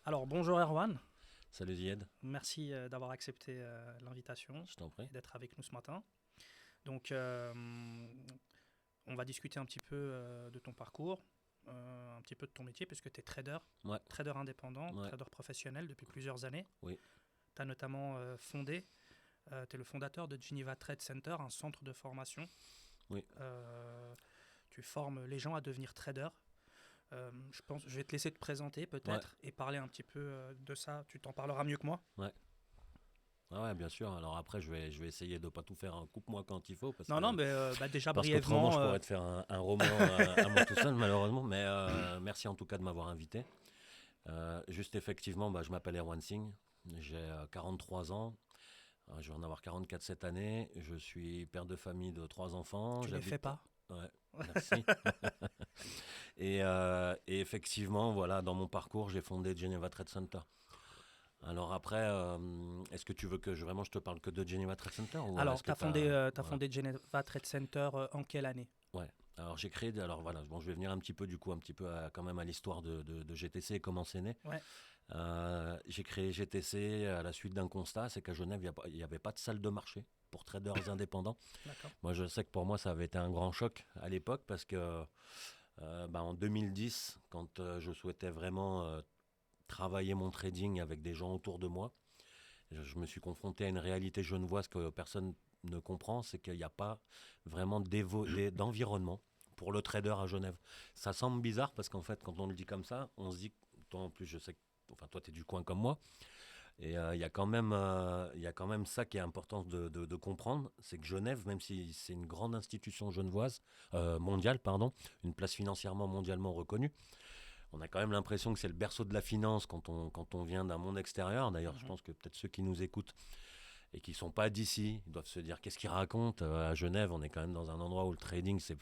Alors, bonjour Erwan, Salut Zied, merci d'avoir accepté l'invitation je t'en prie. et d'être avec nous ce matin. Donc, on va discuter un petit peu de ton parcours, un petit peu de ton métier, puisque tu es trader, Ouais, trader indépendant, ouais, trader professionnel depuis plusieurs années. oui, Tu as notamment tu es le fondateur de Geneva Trade Center, un centre de formation. oui. Euh, Tu formes les gens à devenir traders. Je vais te laisser te présenter Ouais, peut-être et parler un petit peu de ça. Tu t'en parleras mieux que moi. ouais. Ah ouais, bien sûr. Alors après, je vais essayer de pas tout faire un coupe-moi quand il faut, Non, non, mais déjà parce qu'autrement, je brièvement. pourrais te faire un roman à moi tout seul, malheureusement. Mais merci en tout cas de m'avoir invité. Juste effectivement, je m'appelle Erwan Singh. J'ai 43 ans. Je vais en avoir 44 cette année. Je suis père de famille de trois enfants. Tu les fais J'habite. pas. Ouais, merci. Et effectivement, voilà, dans mon parcours, j'ai fondé Geneva Trade Center. Alors après, est-ce que tu veux que vraiment je te parle que de Geneva Trade Center ou Alors, est-ce que tu as... t'as Voilà. fondé Geneva Trade Center en quelle année? Ouais. Alors j'ai créé... Alors voilà, bon, je vais venir un petit peu du coup, un petit peu quand même à l'histoire de GTC et comment c'est né. Ouais, J'ai créé GTC à la suite d'un constat, c'est qu'à Genève, il n'y avait pas de salle de marché pour traders indépendants. d'accord. Moi, je sais que pour moi, ça avait été un grand choc à l'époque parce que en 2010, quand je souhaitais vraiment travailler mon trading avec des gens autour de moi, je me suis confronté à une réalité genevoise que personne ne comprend, c'est qu'il n'y a pas vraiment d'environnement pour le trader à Genève. Ça semble bizarre parce qu'en fait, quand on le dit comme ça, on se dit, toi en plus, je sais que enfin, toi, tu es du coin comme moi, et il y a quand même ça qui est important de comprendre, c'est que Genève, même si c'est une grande institution genevoise, mondiale, pardon, une place financièrement mondialement reconnue, on a quand même l'impression que c'est le berceau de la finance quand on vient d'un monde extérieur. D'ailleurs, je Mhm. pense que peut-être ceux qui nous écoutent et qui ne sont pas d'ici doivent se dire qu'est-ce qu'ils racontent. À Genève, on est quand même dans un endroit où le trading, c'est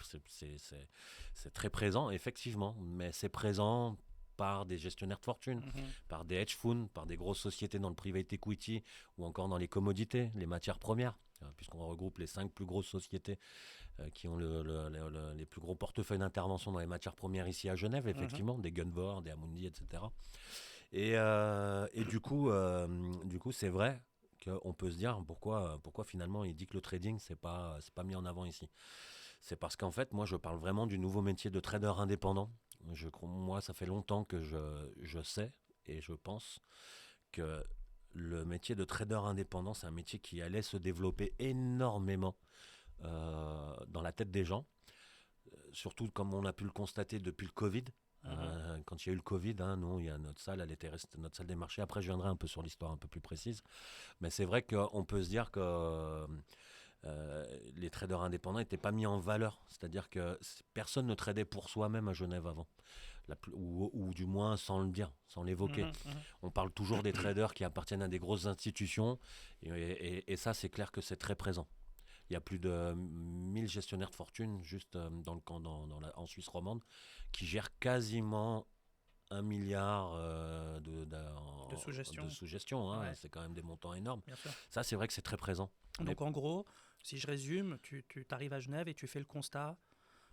très présent, effectivement, mais c'est présent par des gestionnaires de fortune, Mhm. par des hedge funds, par des grosses sociétés dans le private equity ou encore dans les commodités, les matières premières, puisqu'on regroupe les 5 plus grosses sociétés qui ont les plus gros portefeuilles d'intervention dans les matières premières ici à Genève, Mhm. effectivement, des Gunvor, des Amundi, etc. Et du coup, c'est vrai qu'on peut se dire pourquoi finalement il dit que le trading c'est pas mis en avant ici. C'est parce qu'en fait, moi, je parle vraiment du nouveau métier de trader indépendant. Moi, ça fait longtemps que je sais et je pense que le métier de trader indépendant, c'est un métier qui allait se développer énormément dans la tête des gens, surtout comme on a pu le constater depuis le Covid. Mhm. Quand il y a eu le Covid, hein, nous, il y a notre salle, elle était restée, notre salle des marchés. Après, je viendrai un peu sur l'histoire un peu plus précise. Mais c'est vrai qu'on peut se dire que les traders indépendants n'étaient pas mis en valeur. C'est-à-dire que personne ne tradait pour soi-même à Genève avant. Ou du moins sans le dire, sans l'évoquer. Mhm. Mhm. On parle toujours des traders qui appartiennent à des grosses institutions. Et ça, c'est clair que c'est très présent. Il y a plus de 1000 gestionnaires de fortune juste dans le camp en Suisse romande qui gèrent quasiment 1 milliard De de sous-gestion. sous-gestion. Hein. Ouais, C'est quand même des montants énormes. bien sûr. Ça, c'est vrai que c'est très présent. Mais Donc, en gros, si je résume, tu arrives à Genève et tu fais le constat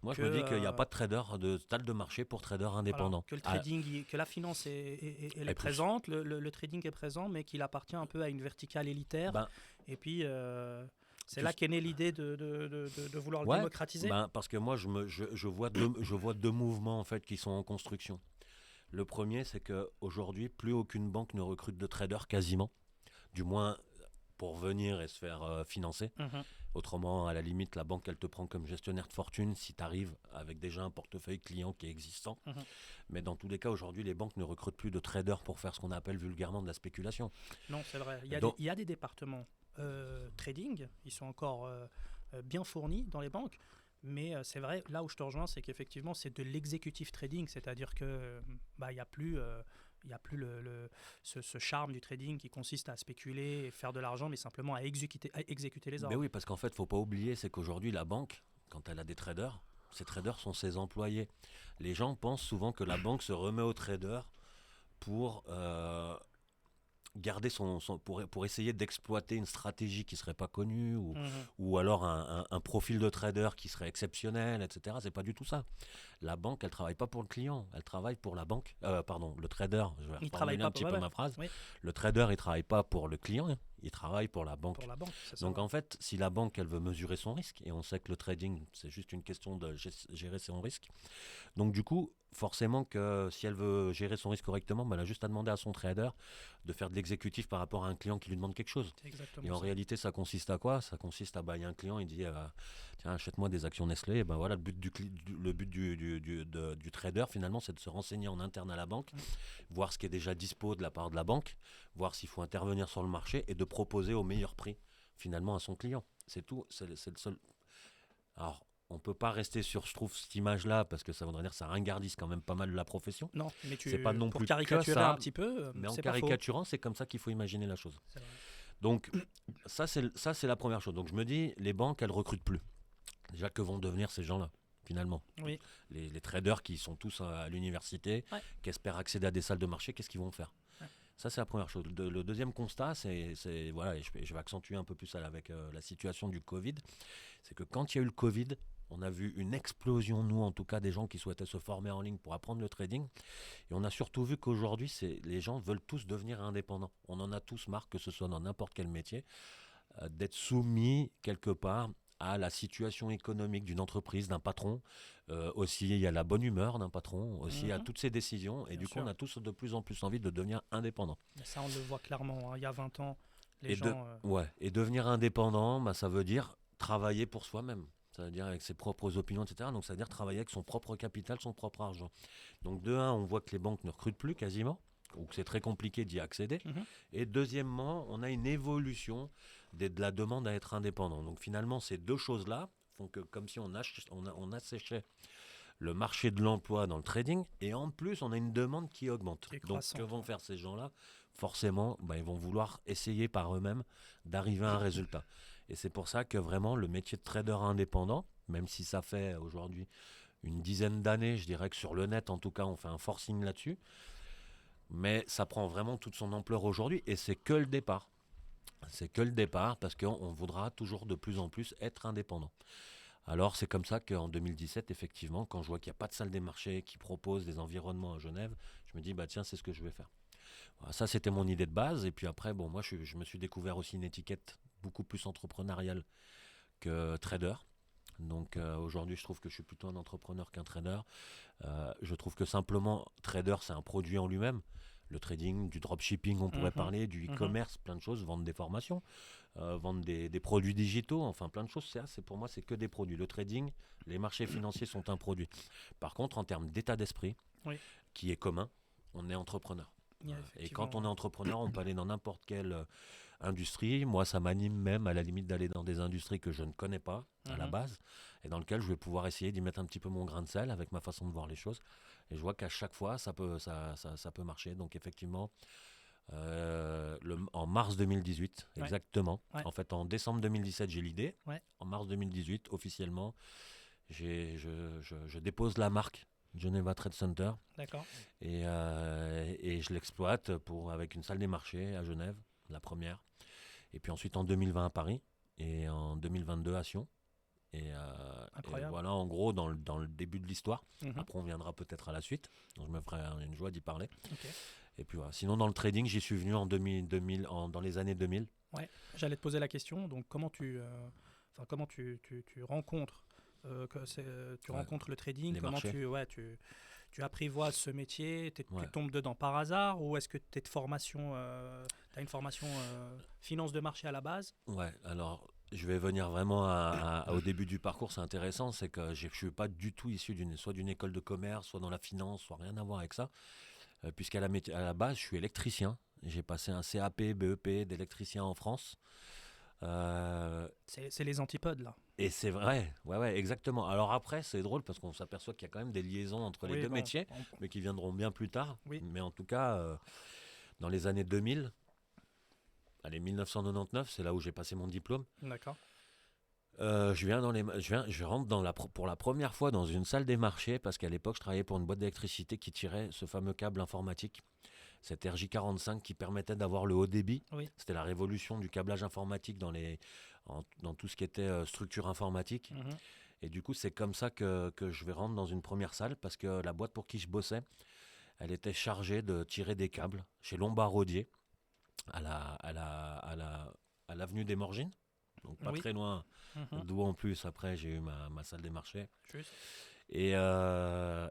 moi, je que, me dis qu'il n'y a pas de trader, de salle de marché pour traders voilà, indépendants. que le Ah, trading, que la finance elle est et plus. présente, le trading est présent, mais qu'il appartient un peu à une verticale élitaire. Ben, Et puis, c'est tu, là qu'est née l'idée de vouloir le ouais, démocratiser. parce que moi, je vois deux mouvements en fait qui sont en construction. Le premier, c'est qu'aujourd'hui, plus aucune banque ne recrute de traders quasiment. Du moins pour venir et se faire financer. Mhm. Autrement, à la limite, la banque, elle te prend comme gestionnaire de fortune si tu arrives avec déjà un portefeuille client qui est existant. Mhm. Mais dans tous les cas, aujourd'hui, les banques ne recrutent plus de traders pour faire ce qu'on appelle vulgairement de la spéculation. Non, c'est vrai. Donc, Il y a des départements trading, ils sont encore bien fournis dans les banques. Mais c'est vrai, là où je te rejoins, c'est qu'effectivement, c'est de l'exécutif trading, c'est-à-dire que il n'y a plus, il y a plus ce charme du trading qui consiste à spéculer et faire de l'argent, mais simplement à exécuter les ben ordres. oui, parce qu'en fait, faut pas oublier, c'est qu'aujourd'hui, la banque, quand elle a des traders, ces traders sont ses employés. Les gens pensent souvent que la banque se remet aux traders pour garder pour essayer d'exploiter une stratégie qui serait pas connue Mhm. ou alors un profil de trader qui serait exceptionnel, etc. C'est pas du tout ça. La banque, elle travaille pas pour le client, elle travaille pour la banque. Pardon, le trader, je vais Il travaille reformuler pas un pour. petit Ouais, peu ouais. ma phrase. Oui, Le trader, il travaille pas pour le client, hein, il travaille pour la pour banque. la banque, c'est ça. Donc Ouais. en fait, si la banque, elle veut mesurer son risque, et on sait que le trading, c'est juste une question de gérer son risque, donc du coup, forcément que si elle veut gérer son risque correctement, bah, elle a juste à demander à son trader de faire de l'exécutif par rapport à un client qui lui demande quelque chose. C'est Et exactement en ça. réalité, ça consiste à quoi? Ça consiste à, bah, il y a un client, il dit, tiens, achète-moi des actions Nestlé. Et ben voilà, le but du trader, finalement, c'est de se renseigner en interne à la banque, Mm. voir ce qui est déjà dispo de la part de la banque, voir s'il faut intervenir sur le marché et de proposer au meilleur prix, finalement, à son client. C'est tout, c'est le seul. Alors, on ne peut pas rester sur, je trouve, cette image-là, parce que ça voudrait dire que ça ringardise quand même pas mal la profession. Non, mais C'est pas non pour plus que caricaturer un ça, petit peu, mais en c'est pas faux. caricaturant, c'est comme ça qu'il faut imaginer la chose. C'est vrai. Donc, ça c'est la première chose. Donc, je me dis, les banques, elles recrutent plus. Déjà, que vont devenir ces gens-là, finalement? Oui. Les traders qui sont tous à l'université, Ouais. qui espèrent accéder à des salles de marché, qu'est-ce qu'ils vont faire? Ouais. Ça, c'est la première chose. Le deuxième constat, voilà, et je vais accentuer un peu plus ça avec la situation du Covid, c'est que quand il y a eu le Covid, on a vu une explosion, nous en tout cas, des gens qui souhaitaient se former en ligne pour apprendre le trading. Et on a surtout vu qu'aujourd'hui, les gens veulent tous devenir indépendants. On en a tous marre, que ce soit dans n'importe quel métier, d'être soumis quelque part à la situation économique d'une entreprise, d'un patron. Aussi, il y a la bonne humeur d'un patron, aussi, il y a Mhm. toutes ces décisions. Et Bien du coup, on sûr. a tous de plus en plus envie de devenir indépendants. Mais ça, on le voit clairement, hein. Il y a 20 ans, les Et, gens. ouais, et devenir indépendant, bah, ça veut dire travailler pour soi-même. Ça veut dire avec ses propres opinions, etc. Donc ça veut dire travailler avec son propre capital, son propre argent. Donc de un, on voit que les banques ne recrutent plus quasiment, ou que c'est très compliqué d'y accéder. Mhm. Et deuxièmement, on a une évolution de la demande à être indépendant. Donc finalement, ces deux choses-là font que comme si on asséchait le marché de l'emploi dans le trading, et en plus, on a une demande qui augmente. Qui est Donc, que croissante. vont Ouais. faire ces gens-là? Forcément, bah, ils vont vouloir essayer par eux-mêmes d'arriver à un résultat. Et c'est pour ça que vraiment, le métier de trader indépendant, même si ça fait aujourd'hui une dizaine d'années, je dirais que sur le net, en tout cas, on fait un forcing là-dessus, mais ça prend vraiment toute son ampleur aujourd'hui, et c'est que le départ. C'est que le départ, parce qu'on voudra toujours de plus en plus être indépendant. Alors c'est comme ça qu'en 2017, effectivement, quand je vois qu'il n'y a pas de salle des marchés qui propose des environnements à Genève, je me dis, bah tiens, c'est ce que je vais faire. Voilà, ça, c'était mon idée de base. Et puis après, bon, moi, je me suis découvert aussi une étiquette beaucoup plus entrepreneuriale que trader. Donc aujourd'hui, je trouve que je suis plutôt un entrepreneur qu'un trader. Je trouve que simplement, trader, c'est un produit en lui-même. Le trading, du dropshipping, on pourrait Mhm. parler, du Mhm. e-commerce, plein de choses, vendre des formations, vendre des produits digitaux, enfin plein de choses. Pour moi, c'est que des produits. Le trading, les marchés financiers sont un produit. Par contre, en termes d'état d'esprit, Oui, qui est commun, on est entrepreneur. il y a Et quand effectivement. on est entrepreneur, on peut aller dans n'importe quelle industrie. Moi, ça m'anime même à la limite d'aller dans des industries que je ne connais pas à la Mhm. base et dans lesquelles je vais pouvoir essayer d'y mettre un petit peu mon grain de sel avec ma façon de voir les choses. Et je vois qu'à chaque fois, ça peut marcher. Donc effectivement, en mars 2018, Ouais. exactement. Ouais. En fait, en décembre 2017, j'ai l'idée. Ouais. En mars 2018, officiellement, je dépose la marque Geneva Trade Center D'accord. et je l'exploite avec une salle des marchés à Genève, la première. Et puis ensuite en 2020 à Paris et en 2022 à Sion. Et Incroyable. voilà en gros dans le début de l'histoire. Mhm. Après on viendra peut-être à la suite. Donc je me ferai une joie d'y parler. Ok. Et puis voilà. Sinon dans le trading j'y suis venu en 2000, dans les années 2000. Ouais. J'allais te poser la question. Donc, comment tu rencontres, tu Ouais, rencontres le trading? les Comment marchés. tu apprivoises ce métier? Tu Ouais. tombes dedans par hasard, ou est-ce que tu as une formation finance de marché à la base? Ouais, alors je vais venir vraiment au début du parcours, c'est intéressant, c'est que je ne suis pas du tout issu soit d'une école de commerce, soit dans la finance, soit rien à voir avec ça, à la base je suis électricien, j'ai passé un CAP, BEP d'électricien en France, Euh, C'est les antipodes, là. et c'est vrai, ouais, ouais, exactement. Alors après c'est drôle parce qu'on s'aperçoit qu'il y a quand même des liaisons entre les Oui, deux bon. métiers, mais qui viendront bien plus tard, Oui, mais en tout cas dans les années 2000, allez 1999, c'est là où j'ai passé mon diplôme. d'accord. Je rentre pour la première fois dans une salle des marchés parce qu'à l'époque, je travaillais pour une boîte d'électricité qui tirait ce fameux câble informatique. cette RJ45 qui permettait d'avoir le haut débit. Oui. C'était la révolution du câblage informatique dans tout ce qui était structure informatique. Mhm. Et du coup, c'est comme ça que je vais rentrer dans une première salle parce que la boîte pour qui je bossais, elle était chargée de tirer des câbles chez Lombard-Odier à l'avenue des Morgines. Donc pas Oui. très loin Mhm. d'où en plus après j'ai eu ma salle des marchés. Juste. Et, euh,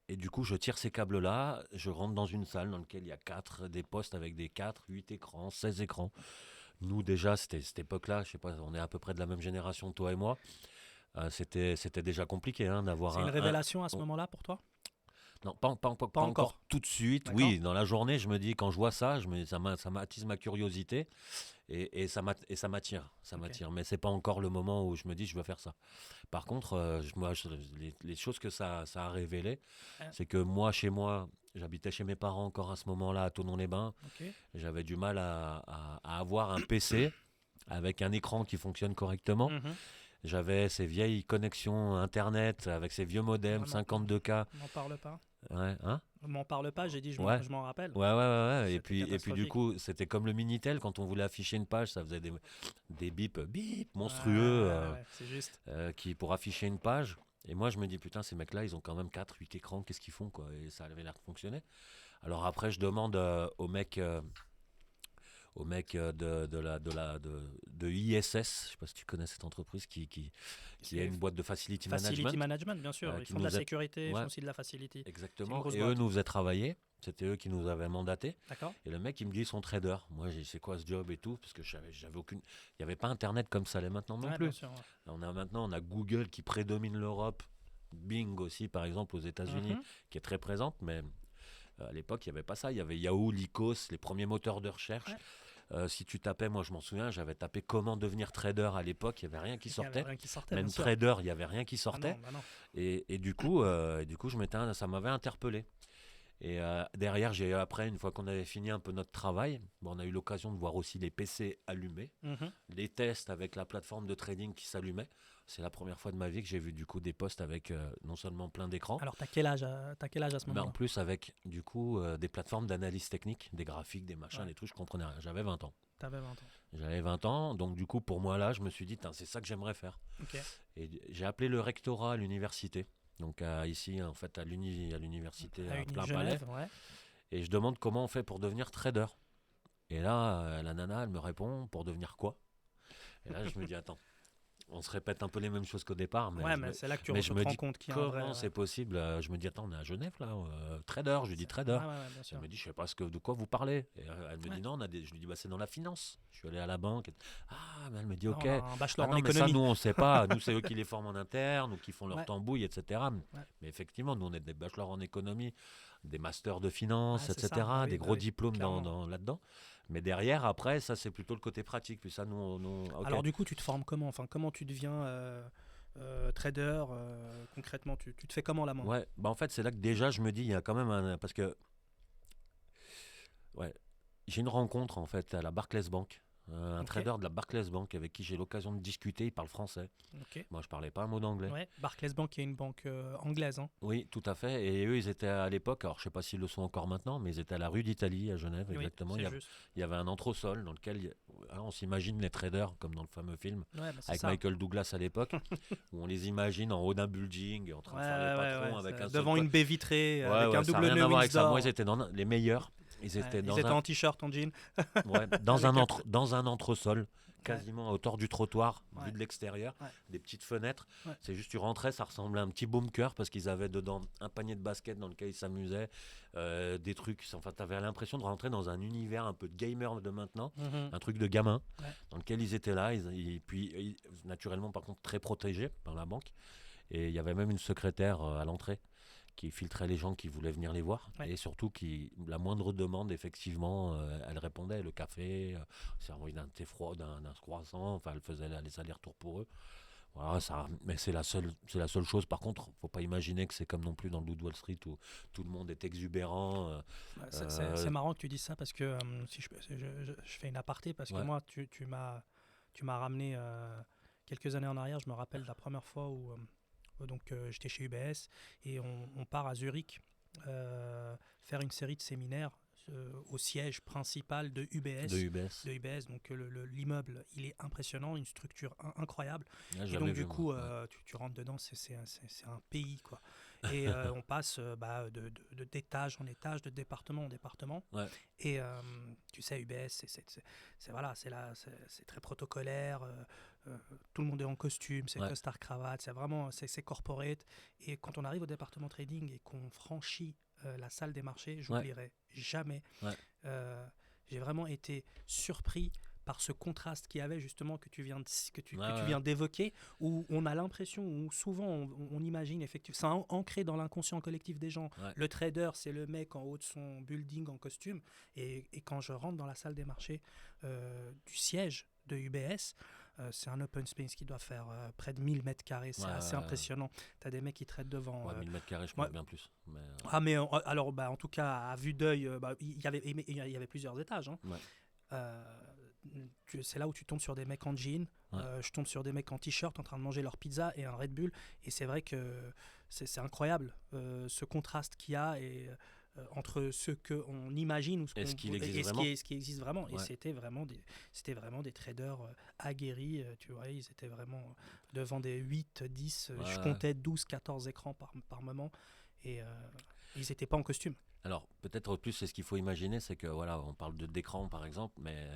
et du coup, je tire ces câbles-là, je rentre dans une salle dans laquelle il y a des postes avec des 4, 8 écrans, 16 écrans. Nous, déjà, c'était cette époque-là, je sais pas, on est à peu près de la même génération, toi et moi. C'était déjà compliqué hein, d'avoir C'est une révélation à ce moment-là pour toi? Non, pas Pas encore encore. tout de suite. D'accord. Oui, dans la journée, je me dis, quand je vois ça, ça m'attise ma curiosité et ça m'attire. Ça Ok. m'attire. Mais c'est pas encore le moment où je me dis, je veux faire ça. Par contre, les choses que ça a révélé, c'est que moi, chez moi, j'habitais chez mes parents encore à ce moment-là, à Thonon-les-Bains. Ok. J'avais du mal à avoir un PC avec un écran qui fonctionne correctement. Mhm. J'avais ces vieilles connexions Internet avec ces vieux modems Vraiment. 52K. M'en parle pas. Ouais, hein? M'en parle pas, j'ai dit Ouais. je m'en rappelle. Ouais. Et C'était puis du catastrophique. coup, c'était comme le Minitel, quand on voulait afficher une page, ça faisait des bips monstrueux Ouais, c'est juste. pour afficher une page. Et moi, je me dis, putain, ces mecs-là, ils ont quand même 4 8 écrans, qu'est-ce qu'ils font, quoi? Et ça avait l'air de fonctionner. Alors après, je demande au mec de ISS, je sais pas si tu connais cette entreprise qui a une boîte de facility Facility management. management, bien sûr. Ils Qui font de la nous a- sécurité, ils Ouais. font aussi de la facility. C'est une Exactement. grosse Et boîte. eux nous faisaient travailler. C'était eux qui nous avaient mandatés. D'accord. Et le mec, il me dit, ils sont traders. Moi, j'ai dit, c'est quoi ce job et tout? Parce que j'avais aucune. Il n'y avait pas Internet comme ça l'est maintenant non Ouais, plus. bien sûr. Ouais. Maintenant, on a Google qui prédomine l'Europe. Bing aussi, par exemple, aux États-Unis, Mhm. qui est très présente. Mais à l'époque, il n'y avait pas ça. Il y avait Yahoo, Lycos, les premiers moteurs de recherche. Ouais. Si tu tapais, moi je m'en souviens, j'avais tapé comment devenir trader à l'époque, il n'y avait rien qui Il y avait sortait. rien qui sortait, Même bien sûr. trader, il n'y avait rien qui Ah sortait. non, bah non. Et du coup, ça m'avait interpellé. Et derrière, après, une fois qu'on avait fini un peu notre travail, on a eu l'occasion de voir aussi les PC allumés, Mhm. les tests avec la plateforme de trading qui s'allumait. C'est la première fois de ma vie que j'ai vu du coup des postes avec non seulement plein d'écrans, Alors, t'as quel âge à ce mais en moment-là? plus avec du coup des plateformes d'analyse technique, des graphiques, des machins, Ouais. des trucs, je comprenais rien. J'avais 20 ans. T'avais 20 ans. J'avais 20 ans, donc du coup pour moi là, je me suis dit, c'est ça que j'aimerais faire. Ok. Et j'ai appelé le rectorat à l'université, donc ici en fait à l'université à Plein Palais. Genève, ouais. Et je demande comment on fait pour devenir trader. Et là, la nana, elle me répond, pour devenir quoi? Et là, je me dis, attends, on se répète un peu les mêmes choses qu'au départ, mais Ouais, mais c'est là que tu je te me rends dis, compte qu'il y a un vrai. comment c'est possible? Je me dis, attends, on est à Genève, là, trader, je lui dis trader. Ouais, bien sûr. Elle me dit, je sais pas de quoi vous parlez. Et elle me Ouais. dit, non, je lui dis, bah, c'est dans la finance. Je suis allé à la banque. Ah, mais elle me dit, Non, ok. on a un bachelor en non, mais ça, économie. nous, on sait pas. Nous, c'est eux qui les forment en interne ou qui font leur Ouais. tambouille, etc. Ouais. Mais effectivement, nous, on est des bachelors en économie, des masters de finance, Ouais, c'est etc. ça. Bah oui, des bah gros oui, diplômes clairement. là-dedans. Mais derrière, après, ça, c'est plutôt le côté pratique. Puis ça, ok. Alors, du coup, tu te formes comment? Enfin, comment tu deviens trader concrètement? Tu te fais comment la main? Ouais, bah en fait, c'est là que déjà, je me dis, il y a quand même parce que, ouais, j'ai une rencontre, en fait, à la Barclays Bank. Un Ok. trader de la Barclays Bank avec qui j'ai l'occasion de discuter, il parle français. Ok. Moi, je parlais pas un mot d'anglais. Ouais. Barclays Bank, qui est une banque anglaise. Hein. Oui, tout à fait. Et eux, ils étaient à l'époque, alors je sais pas s'ils le sont encore maintenant, mais ils étaient à la rue d'Italie, à Genève, Oui, exactement. c'est juste. Il y avait un entresol dans lequel on s'imagine les traders, comme dans le fameux film, Ouais, bah, c'est avec ça. Michael Douglas à l'époque, où on les imagine en haut d'un building, en train de faire les patrons avec un devant seul une baie vitrée Ouais, avec un ça n'a double rien nœud à voir avec ça. Windsor. Moi, ils étaient dans les meilleurs. Ils Ouais, étaient ils dans étaient un, en t-shirt, en jean. dans un entresol, quasiment à hauteur du trottoir, Ouais. vu de l'extérieur, Ouais. des petites fenêtres. Ouais. C'est juste, tu rentrais, ça ressemblait à un petit bunker parce qu'ils avaient dedans un panier de basket dans lequel ils s'amusaient, des trucs. Enfin, tu avais l'impression de rentrer dans un univers un peu de gamer de maintenant, Mhm. un truc de gamin, Ouais. dans lequel ils étaient là. Naturellement, par contre, très protégés par la banque. Et il y avait même une secrétaire à l'entrée qui filtrait les gens qui voulaient venir les voir. Ouais. Et surtout, la moindre demande, effectivement, elle répondait. Le café, servi d'un thé froid, d'un croissant. Enfin, elle faisait les allers-retours pour eux. Voilà, mais c'est la seule chose. Par contre, faut pas imaginer que c'est comme non plus dans le Loup de Wall Street où tout le monde est exubérant. Ouais, c'est marrant que tu dises ça parce que si je fais une aparté parce que Ouais. moi, tu m'as ramené quelques années en arrière. Je me rappelle de la première fois où j'étais chez UBS et on part à Zurich faire une série de séminaires au siège principal de UBS. De UBS. Donc l'immeuble, il est impressionnant, une structure incroyable. Ah, Et donc vu, du coup, ouais. tu rentres dedans, c'est un pays, quoi. Et on passe d'étage en étage, de département en département. Ouais. Et tu sais, UBS, voilà, c'est très protocolaire. Tout le monde est en costume, c'est costard cravate, c'est vraiment c'est corporate. Et quand on arrive au département trading et qu'on franchit la salle des marchés, j'oublierai jamais. Ouais. J'ai vraiment été surpris par ce contraste qu'il y avait justement que tu viens d'évoquer, où on a l'impression, où souvent on imagine effectivement, c'est ancré dans l'inconscient collectif des gens. Ouais. Le trader, c'est le mec en haut de son building en costume, et quand je rentre dans la salle des marchés du siège de UBS, c'est un open space qui doit faire près de 1000 mètres carrés, c'est assez impressionnant. Tu as des mecs qui traitent devant. 1000 mètres carrés, je pense bien plus. Mais alors, en tout cas, à vue d'œil, il y avait plusieurs étages. Hein. Ouais. C'est là où tu tombes sur des mecs en jean. Je tombe sur des mecs en t-shirt en train de manger leur pizza et un Red Bull. Et c'est vrai que c'est incroyable ce contraste qu'il y a entre ce qu'on imagine ou ce qui existe vraiment. Ouais. Et c'était vraiment des traders aguerris. Tu vois, ils étaient vraiment devant des 8, 10, je comptais 12, 14 écrans par moment. Et ils n'étaient pas en costume. Alors, peut-être plus, c'est ce qu'il faut imaginer, c'est que voilà, on parle d'écran par exemple, mais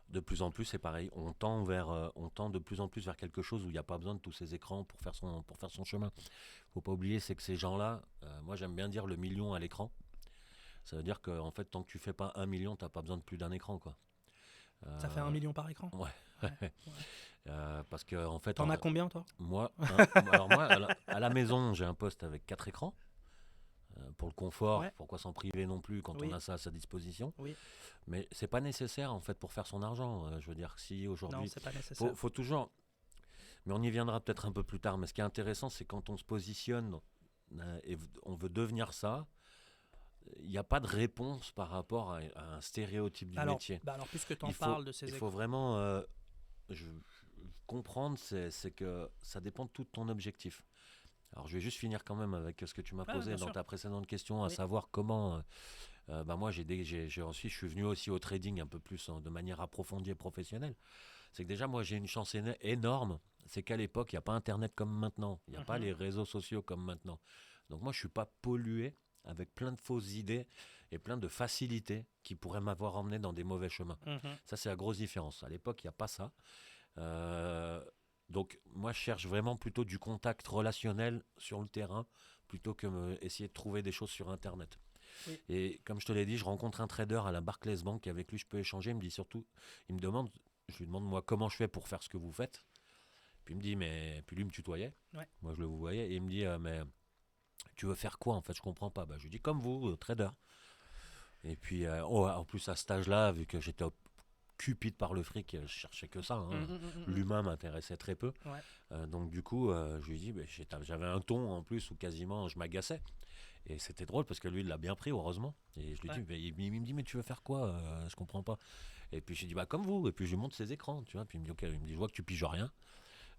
de plus en plus, c'est pareil. On tend de plus en plus vers quelque chose où il n'y a pas besoin de tous ces écrans pour faire son chemin. Il ne faut pas oublier, c'est que ces gens-là, moi j'aime bien dire le million à l'écran. Ça veut dire que en fait, tant que tu ne fais pas 1 million, tu n'as pas besoin de plus d'un écran, quoi. Ça fait 1 million par écran ? Ouais. Parce que en fait. T'en as combien, toi ? Moi, alors moi, à la maison, j'ai un poste avec 4 écrans. Pour le confort, pourquoi s'en priver non plus quand on a ça à sa disposition. Mais c'est pas nécessaire en fait pour faire son argent. Je veux dire, si aujourd'hui, non, c'est pas nécessaire. Faut toujours. Mais on y viendra peut-être un peu plus tard. Mais ce qui est intéressant, c'est quand on se positionne et on veut devenir ça. Il n'y a pas de réponse par rapport à un stéréotype du métier. Alors, puisque tu en parles de ces il faut vraiment comprendre, c'est que ça dépend de tout ton objectif. Alors, je vais juste finir quand même avec ce que tu m'as posé dans ta précédente question, à savoir comment. Moi, je suis venu aussi au trading un peu plus de manière approfondie et professionnelle. C'est que déjà, moi, j'ai une chance énorme. C'est qu'à l'époque, il n'y a pas Internet comme maintenant. Il n'y a pas les réseaux sociaux comme maintenant. Donc, moi, je ne suis pas pollué avec plein de fausses idées et plein de facilités qui pourraient m'avoir emmené dans des mauvais chemins. Ça, c'est la grosse différence. À l'époque, il n'y a pas ça. Donc, moi, je cherche vraiment plutôt du contact relationnel sur le terrain plutôt que essayer de trouver des choses sur Internet. Oui. Et comme je te l'ai dit, je rencontre un trader à la Barclays Bank avec lui, je peux échanger. Il me dit surtout, je lui demande moi comment je fais pour faire ce que vous faites. Puis il me dit, puis lui me tutoyait. Ouais. Moi, je le voyais. Et il me dit, mais tu veux faire quoi en fait ? Je comprends pas. Je lui dis, comme vous, trader. Et puis, en plus, à cet âge-là, vu que j'étais cupide par le fric, je cherchais que ça. L'humain m'intéressait très peu. Ouais. Donc du coup, je lui dis, j'avais un ton en plus où quasiment je m'agaçais. Et c'était drôle parce que lui, il l'a bien pris, heureusement. Et je lui dis, il me dit, mais tu veux faire quoi ? Je comprends pas. Et puis je lui dis, comme vous. Et puis je lui montre ses écrans, tu vois. Puis il me dit, ok, il me dit, je vois que tu piges rien.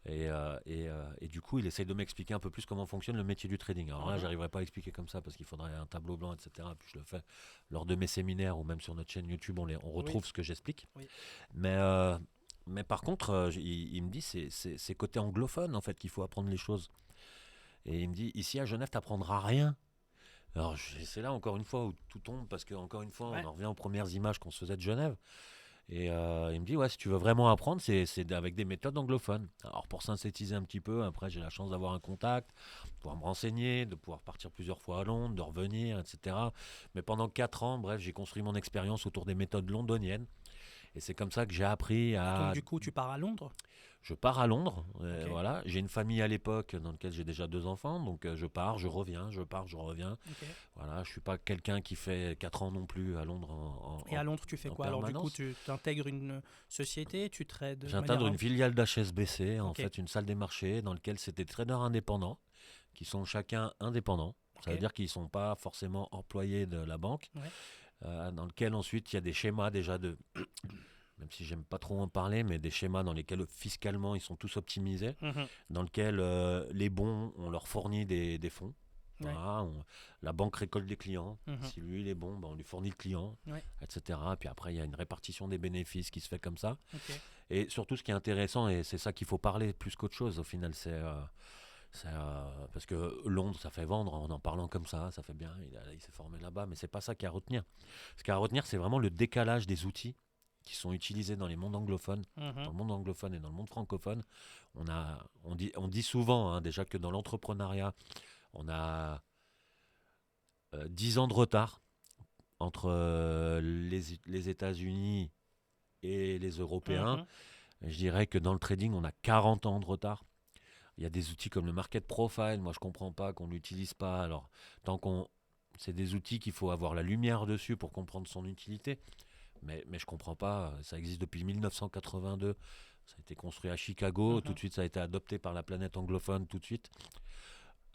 Et du coup, il essaye de m'expliquer un peu plus comment fonctionne le métier du trading. Alors là, j'arriverai pas à expliquer comme ça parce qu'il faudrait un tableau blanc, etc. Puis je le fais lors de mes séminaires ou même sur notre chaîne YouTube, on retrouve ce que j'explique. Oui. Mais par contre, il me dit, c'est côté anglophone en fait qu'il faut apprendre les choses. Et il me dit, ici à Genève, tu n'apprendras rien. Alors c'est là encore une fois où tout tombe parce que encore une fois, on en revient aux premières images qu'on se faisait de Genève. Et il me dit, si tu veux vraiment apprendre, c'est avec des méthodes anglophones. Alors pour synthétiser un petit peu, après j'ai la chance d'avoir un contact, de pouvoir me renseigner, de pouvoir partir plusieurs fois à Londres, de revenir, etc. Mais pendant 4 ans, bref, j'ai construit mon expérience autour des méthodes londoniennes. Et c'est comme ça que j'ai appris à... Donc du coup, tu pars à Londres ? Je pars à Londres, voilà. J'ai une famille à l'époque dans laquelle j'ai déjà 2 enfants, donc je pars, je reviens, je pars, je reviens. Okay. Voilà, je suis pas quelqu'un qui fait 4 ans non plus à Londres. Et à Londres, tu fais quoi ? Alors du coup, tu intègres une société, tu trades ? J'intègre une filiale d'HSBC, en fait, une salle des marchés dans laquelle c'est des traders indépendants qui sont chacun indépendants. Ça veut dire qu'ils sont pas forcément employés de la banque. Dans lequel ensuite il y a des schémas déjà de... même si j'aime pas trop en parler, mais des schémas dans lesquels fiscalement ils sont tous optimisés, dans lesquels les bons, on leur fournit des fonds, Ouais. Voilà, la banque récolte des clients. Mhm. Si lui, il est bon, ben, on lui fournit le client, Ouais. etc. Puis après, il y a une répartition des bénéfices qui se fait comme ça. Ok. Et surtout, ce qui est intéressant, et c'est ça qu'il faut parler plus qu'autre chose, au final, parce que Londres, ça fait vendre en parlant comme ça fait bien, il s'est formé là-bas, mais c'est pas ça qu'il y a à retenir. Ce qu'il y a à retenir, c'est vraiment le décalage des outils qui sont utilisés dans les mondes anglophones, dans Mhm. le monde anglophone et dans le monde francophone. On dit souvent déjà que dans l'entrepreneuriat, on a 10 ans de retard entre les États-Unis et les Européens. Mhm. Je dirais que dans le trading, on a 40 ans de retard. Il y a des outils comme le market profile, moi je comprends pas qu'on l'utilise pas. Alors, tant qu'on. C'est des outils qu'il faut avoir la lumière dessus pour comprendre son utilité. Mais je comprends pas, ça existe depuis 1982. Ça a été construit à Chicago, tout Mhm. de suite ça a été adopté par la planète anglophone, tout de suite.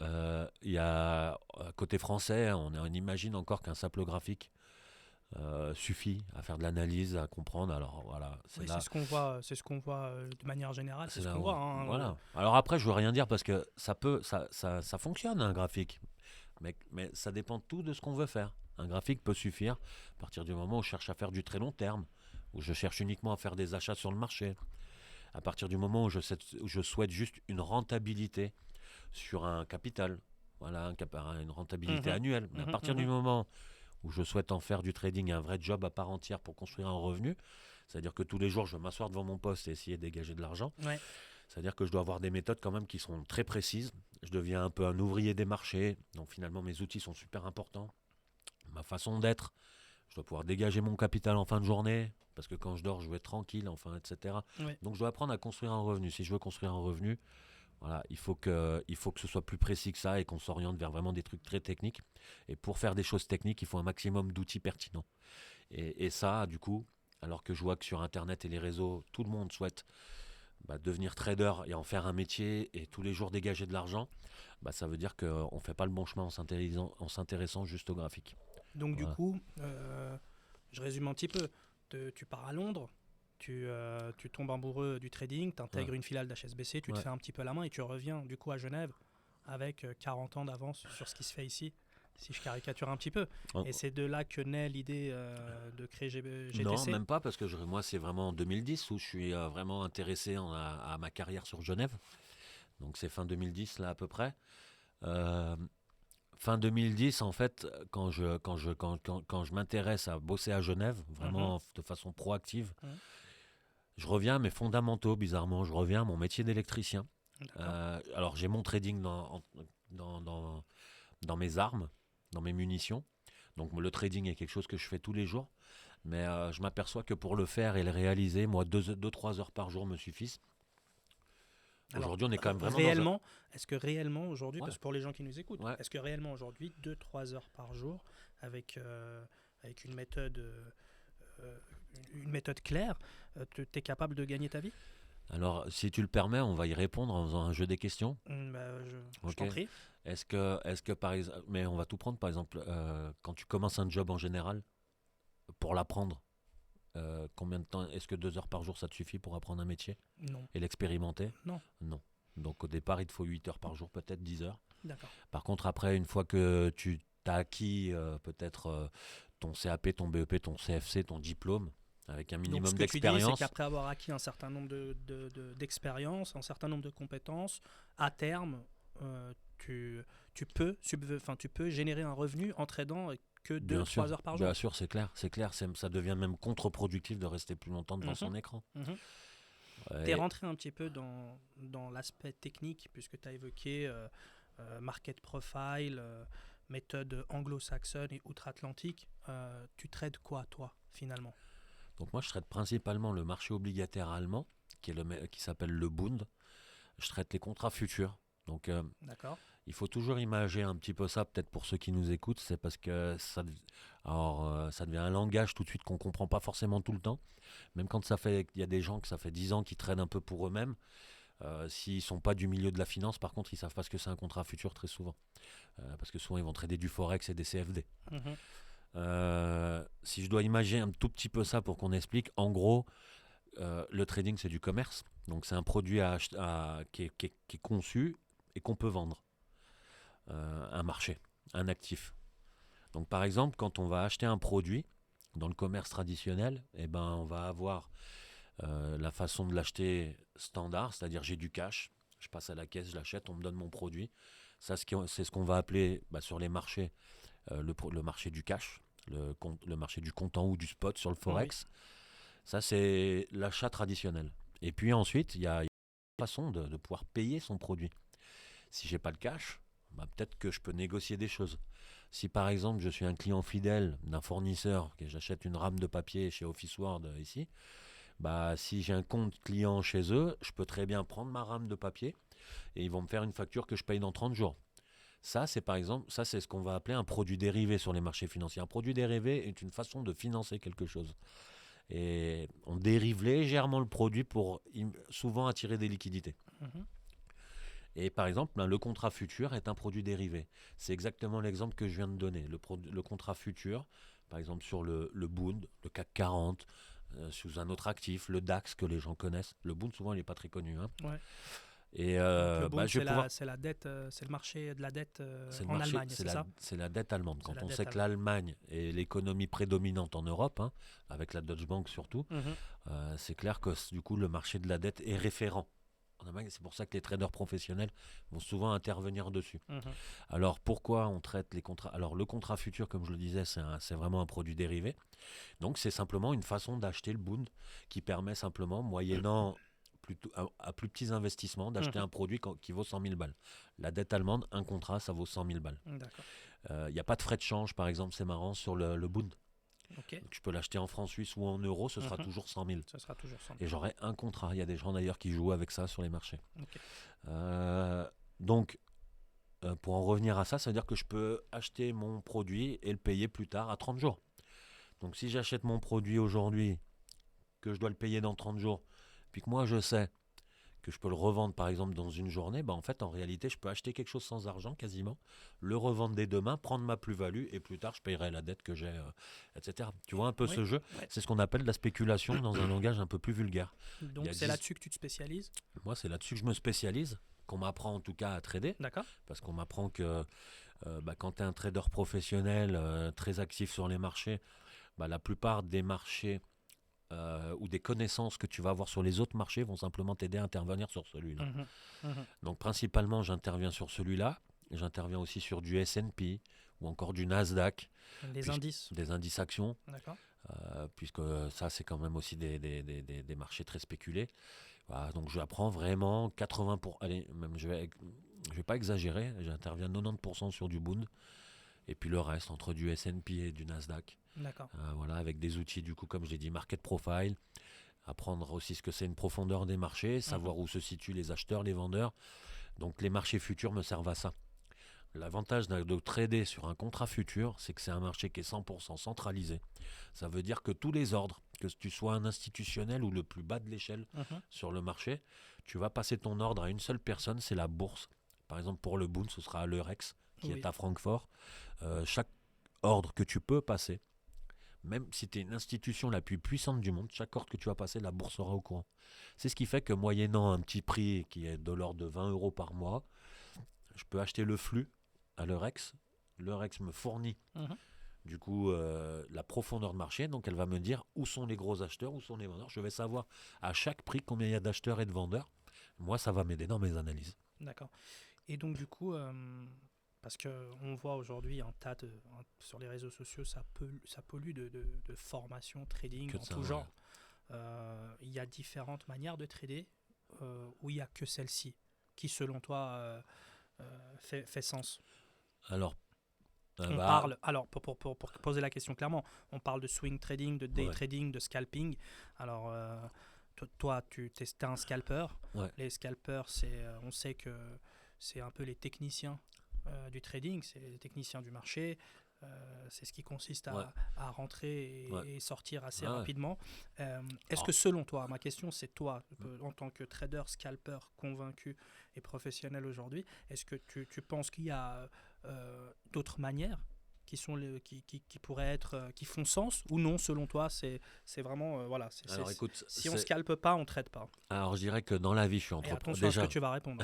Il y a, côté français, on imagine encore qu'un simple graphique suffit à faire de l'analyse, à comprendre. Alors voilà, Oui, c'est ce qu'on voit de manière générale, c'est c'est ce là qu'on voit, hein, voilà. Alors après, je veux rien dire parce que ça fonctionne un graphique, mais ça dépend tout de ce qu'on veut faire. Un graphique peut suffire à partir du moment où je cherche à faire du très long terme, où je cherche uniquement à faire des achats sur le marché, à partir du moment où je souhaite juste une rentabilité sur un capital, voilà, une rentabilité Mhm. annuelle. Mais à Mhm. partir du Mhm. moment où je souhaite en faire du trading un vrai job à part entière pour construire un revenu, c'est-à-dire que tous les jours je vais m'asseoir devant mon poste et essayer de dégager de l'argent, Ouais. c'est-à-dire que je dois avoir des méthodes quand même qui sont très précises. Je deviens un peu un ouvrier des marchés, donc finalement mes outils sont super importants. Ma façon d'être, je dois pouvoir dégager mon capital en fin de journée, parce que quand je dors, je veux être tranquille, enfin, etc. Ouais. Donc je dois apprendre à construire un revenu. Si je veux construire un revenu, voilà, il faut que ce soit plus précis que ça et qu'on s'oriente vers vraiment des trucs très techniques. Et pour faire des choses techniques, il faut un maximum d'outils pertinents. Et ça, du coup, alors que je vois que sur Internet et les réseaux, tout le monde souhaite devenir trader et en faire un métier et tous les jours dégager de l'argent, ça veut dire qu'on ne fait pas le bon chemin en s'intéressant juste au graphique. Donc du Voilà. coup, je résume un petit peu. Tu pars à Londres, tu tombes amoureux du trading, tu Ouais. intègres une filiale d'HSBC, tu te Ouais. fais un petit peu la main et tu reviens du coup à Genève avec 40 ans d'avance sur ce qui se fait ici, si je caricature un petit peu. En- Et c'est de là que naît l'idée de créer Non, GTC. même pas, parce que moi, c'est vraiment en 2010 où je suis vraiment intéressé à ma carrière sur Genève. Donc c'est fin 2010, là, à peu près. Euh, Fin 2010, en fait, quand je m'intéresse à bosser à Genève, Mhm. vraiment de façon proactive, Mhm. je reviens à mes fondamentaux, bizarrement. Je reviens à mon métier d'électricien. D'accord. Alors, j'ai mon trading dans mes armes, dans mes munitions. Donc, le trading est quelque chose que je fais tous les jours. Mais je m'aperçois que pour le faire et le réaliser, moi, 2-3 heures par jour me suffisent. Alors, Aujourd'hui, on est quand même vraiment dans un. réellement, est-ce que réellement aujourd'hui, Ouais, parce que pour les gens qui nous écoutent, ouais. est-ce que réellement aujourd'hui, 2-3 heures par jour, avec euh, une méthode claire, tu es capable de gagner ta vie? Alors, si tu le permets, on va y répondre en faisant un jeu des questions. Bah, je Ok. t'en prie. Est-ce que par exemple, mais on va tout prendre par exemple, quand tu commences un job en général, pour l'apprendre, combien de temps, est-ce que 2 heures par jour ça te suffit pour apprendre un métier Non, et l'expérimenter? non, Non. Donc au départ, il te faut 8 heures par jour, peut-être 10 heures. d'accord. Par contre, après, une fois que tu as acquis peut-être ton CAP, ton BEP, ton CFC, ton diplôme, avec un Donc ce minimum que tu dis, c'est d'expérience, qu'après avoir acquis un certain nombre d'expériences, un certain nombre de compétences, à terme, tu peux générer un revenu en tradant que bien sûr, 2-3 heures par bien jour. sûr, c'est clair, ça devient même contre-productif de rester plus longtemps devant Mhm, son écran. mhm. Tu es Et rentré un petit peu dans l'aspect technique, puisque tu as évoqué market profile, méthode anglo-saxonne et outre-Atlantique. Tu trades quoi, toi, finalement? donc moi, je traite principalement le marché obligataire allemand, qui s'appelle le Bund. Je traite les contrats futurs. Donc D'accord. il faut toujours imager un petit peu ça, peut-être pour ceux qui nous écoutent, c'est parce que ça devient un langage tout de suite qu'on ne comprend pas forcément tout le temps. Même quand il y a des gens que ça fait 10 ans qui traînent un peu pour eux-mêmes, s'ils ne sont pas du milieu de la finance, par contre, ils ne savent pas ce que c'est un contrat futur très souvent. Parce que souvent, ils vont trader du Forex et des CFD. Mhm. Si je dois imaginer un tout petit peu ça pour qu'on explique, en gros, le trading, c'est du commerce. Donc, c'est un produit qui est conçu et qu'on peut vendre. un marché, un actif. Donc par exemple, quand on va acheter un produit dans le commerce traditionnel, eh ben, on va avoir la façon de l'acheter standard, c'est-à-dire j'ai du cash, je passe à la caisse, je l'achète, on me donne mon produit. Ça, c'est ce qu'on va appeler sur les marchés le marché du cash, le marché du comptant ou du spot sur le Oui. Forex. Ça, c'est l'achat traditionnel. Et puis ensuite, il y a une façon de pouvoir payer son produit. Si j'ai pas le cash, peut-être que je peux négocier des choses. Si par exemple je suis un client fidèle d'un fournisseur, que j'achète une rame de papier chez Officeword ici, si j'ai un compte client chez eux, je peux très bien prendre ma rame de papier et ils vont me faire une facture que je paye dans 30 jours. Ça, c'est par exemple, ça c'est ce qu'on va appeler un produit dérivé sur les marchés financiers. Un produit dérivé est une façon de financer quelque chose. Et on dérive légèrement le produit pour souvent attirer des liquidités. Mhm. Et par exemple, le contrat futur est un produit dérivé. C'est exactement l'exemple que je viens de donner. Le contrat futur, par exemple sur le Bund, le CAC 40, sous un autre actif, le DAX que les gens connaissent. Le Bund, souvent, il n'est pas très connu. Hein. Ouais. Et Donc le Bund, je vais pouvoir... c'est la dette, c'est le marché de la dette C'est le en marché, Allemagne, c'est ça? c'est la dette allemande. C'est Quand la on dette sait que allemande. l'Allemagne est l'économie prédominante en Europe, hein, avec la Deutsche Bank surtout, Mhm. c'est clair que du coup le marché de la dette est référent. En Allemagne, c'est pour ça que les traders professionnels vont souvent intervenir dessus. Mhm. Alors pourquoi on traite les contrats? Alors le contrat futur, comme je le disais, c'est vraiment un produit dérivé. Donc c'est simplement une façon d'acheter le Bund qui permet simplement, moyennant à plus petits investissements, d'acheter Mhm. un produit qui vaut 100 000 balles. La dette allemande, un contrat, ça vaut 100 000 balles. D'accord. Il n'y a pas de frais de change, par exemple, c'est marrant, sur le Bund. Ok. Donc, je peux l'acheter en francs suisses ou en euros, ce sera Mhm. toujours 100 000. Ce sera toujours 100 Et 000. j'aurai un contrat. Il y a des gens d'ailleurs qui jouent avec ça sur les marchés. Ok. Donc, pour en revenir à ça, ça veut dire que je peux acheter mon produit et le payer plus tard à 30 jours. Donc si j'achète mon produit aujourd'hui, que je dois le payer dans 30 jours, puis que moi je sais que je peux le revendre par exemple dans une journée, en fait en réalité je peux acheter quelque chose sans argent quasiment, le revendre dès demain, prendre ma plus-value et plus tard je payerai la dette que j'ai, etc. Tu vois un peu Oui. ce jeu? Ouais. C'est ce qu'on appelle la spéculation dans un langage un peu plus vulgaire. Il y Donc a c'est 10... là-dessus que tu te spécialises? Moi c'est là-dessus que je me spécialise, qu'on m'apprend en tout cas à trader, D'accord. parce qu'on m'apprend que quand tu es un trader professionnel très actif sur les marchés, la plupart des marchés ou des connaissances que tu vas avoir sur les autres marchés vont simplement t'aider à intervenir sur celui-là. Mhm. Mhm. Donc principalement, j'interviens sur celui-là. J'interviens aussi sur du S&P ou encore du Nasdaq, Les indices. des indices actions, D'accord. puisque ça, c'est quand même aussi des marchés très spéculés. Voilà, donc j'apprends vraiment 80%. Allez, même je vais pas exagérer, j'interviens 90% sur du Bund. Et puis le reste, entre du S&P et du Nasdaq. D'accord. Voilà, avec des outils, du coup, comme je l'ai dit, market profile, apprendre aussi ce que c'est une profondeur des marchés, savoir où se situent les acheteurs, les vendeurs. Donc les marchés futurs me servent à ça. L'avantage de trader sur un contrat futur, c'est que c'est un marché qui est 100% centralisé. Ça veut dire que tous les ordres, que tu sois un institutionnel ou le plus bas de l'échelle Mhm. sur le marché, tu vas passer ton ordre à une seule personne, c'est la bourse. Par exemple, pour le Bund, ce sera à l'Eurex, qui Oui. est à Francfort. Chaque ordre que tu peux passer, même si tu es une institution la plus puissante du monde, chaque ordre que tu vas passer, la bourse sera au courant. C'est ce qui fait que moyennant un petit prix qui est de l'ordre de 20 euros par mois, je peux acheter le flux à l'Eurex. L'Eurex me fournit Mhm. du coup la profondeur de marché, donc elle va me dire où sont les gros acheteurs, où sont les vendeurs. Je vais savoir à chaque prix combien il y a d'acheteurs et de vendeurs. Moi, ça va m'aider dans mes analyses. D'accord. Et donc du coup, parce qu'on voit aujourd'hui sur les réseaux sociaux, ça pollue de formation, trading Que de en ça, tout ouais. genre. Il y a différentes manières de trader ou il n'y a que celle-ci qui, selon toi, fait sens. Alors, On parle, alors pour poser la question clairement, on parle de swing trading, de day ouais, trading, de scalping. Alors, toi, tu es un scalper. ouais, Les scalpers, on sait que c'est un peu les techniciens du trading, c'est les techniciens du marché. C'est ce qui consiste ouais, à rentrer ouais. et sortir assez Ah ouais. rapidement. Est-ce Alors, que selon toi, ma question c'est toi, en tant que trader, scalper convaincu et professionnel aujourd'hui, est-ce que tu penses qu'il y a d'autres manières qui pourraient être, qui font sens ou non selon toi c'est vraiment, voilà, alors écoute, si on scalpe pas, on traite pas. alors je dirais que dans la vie, je suis Et entrepreneur. attention à ce que Déjà, tu vas répondre.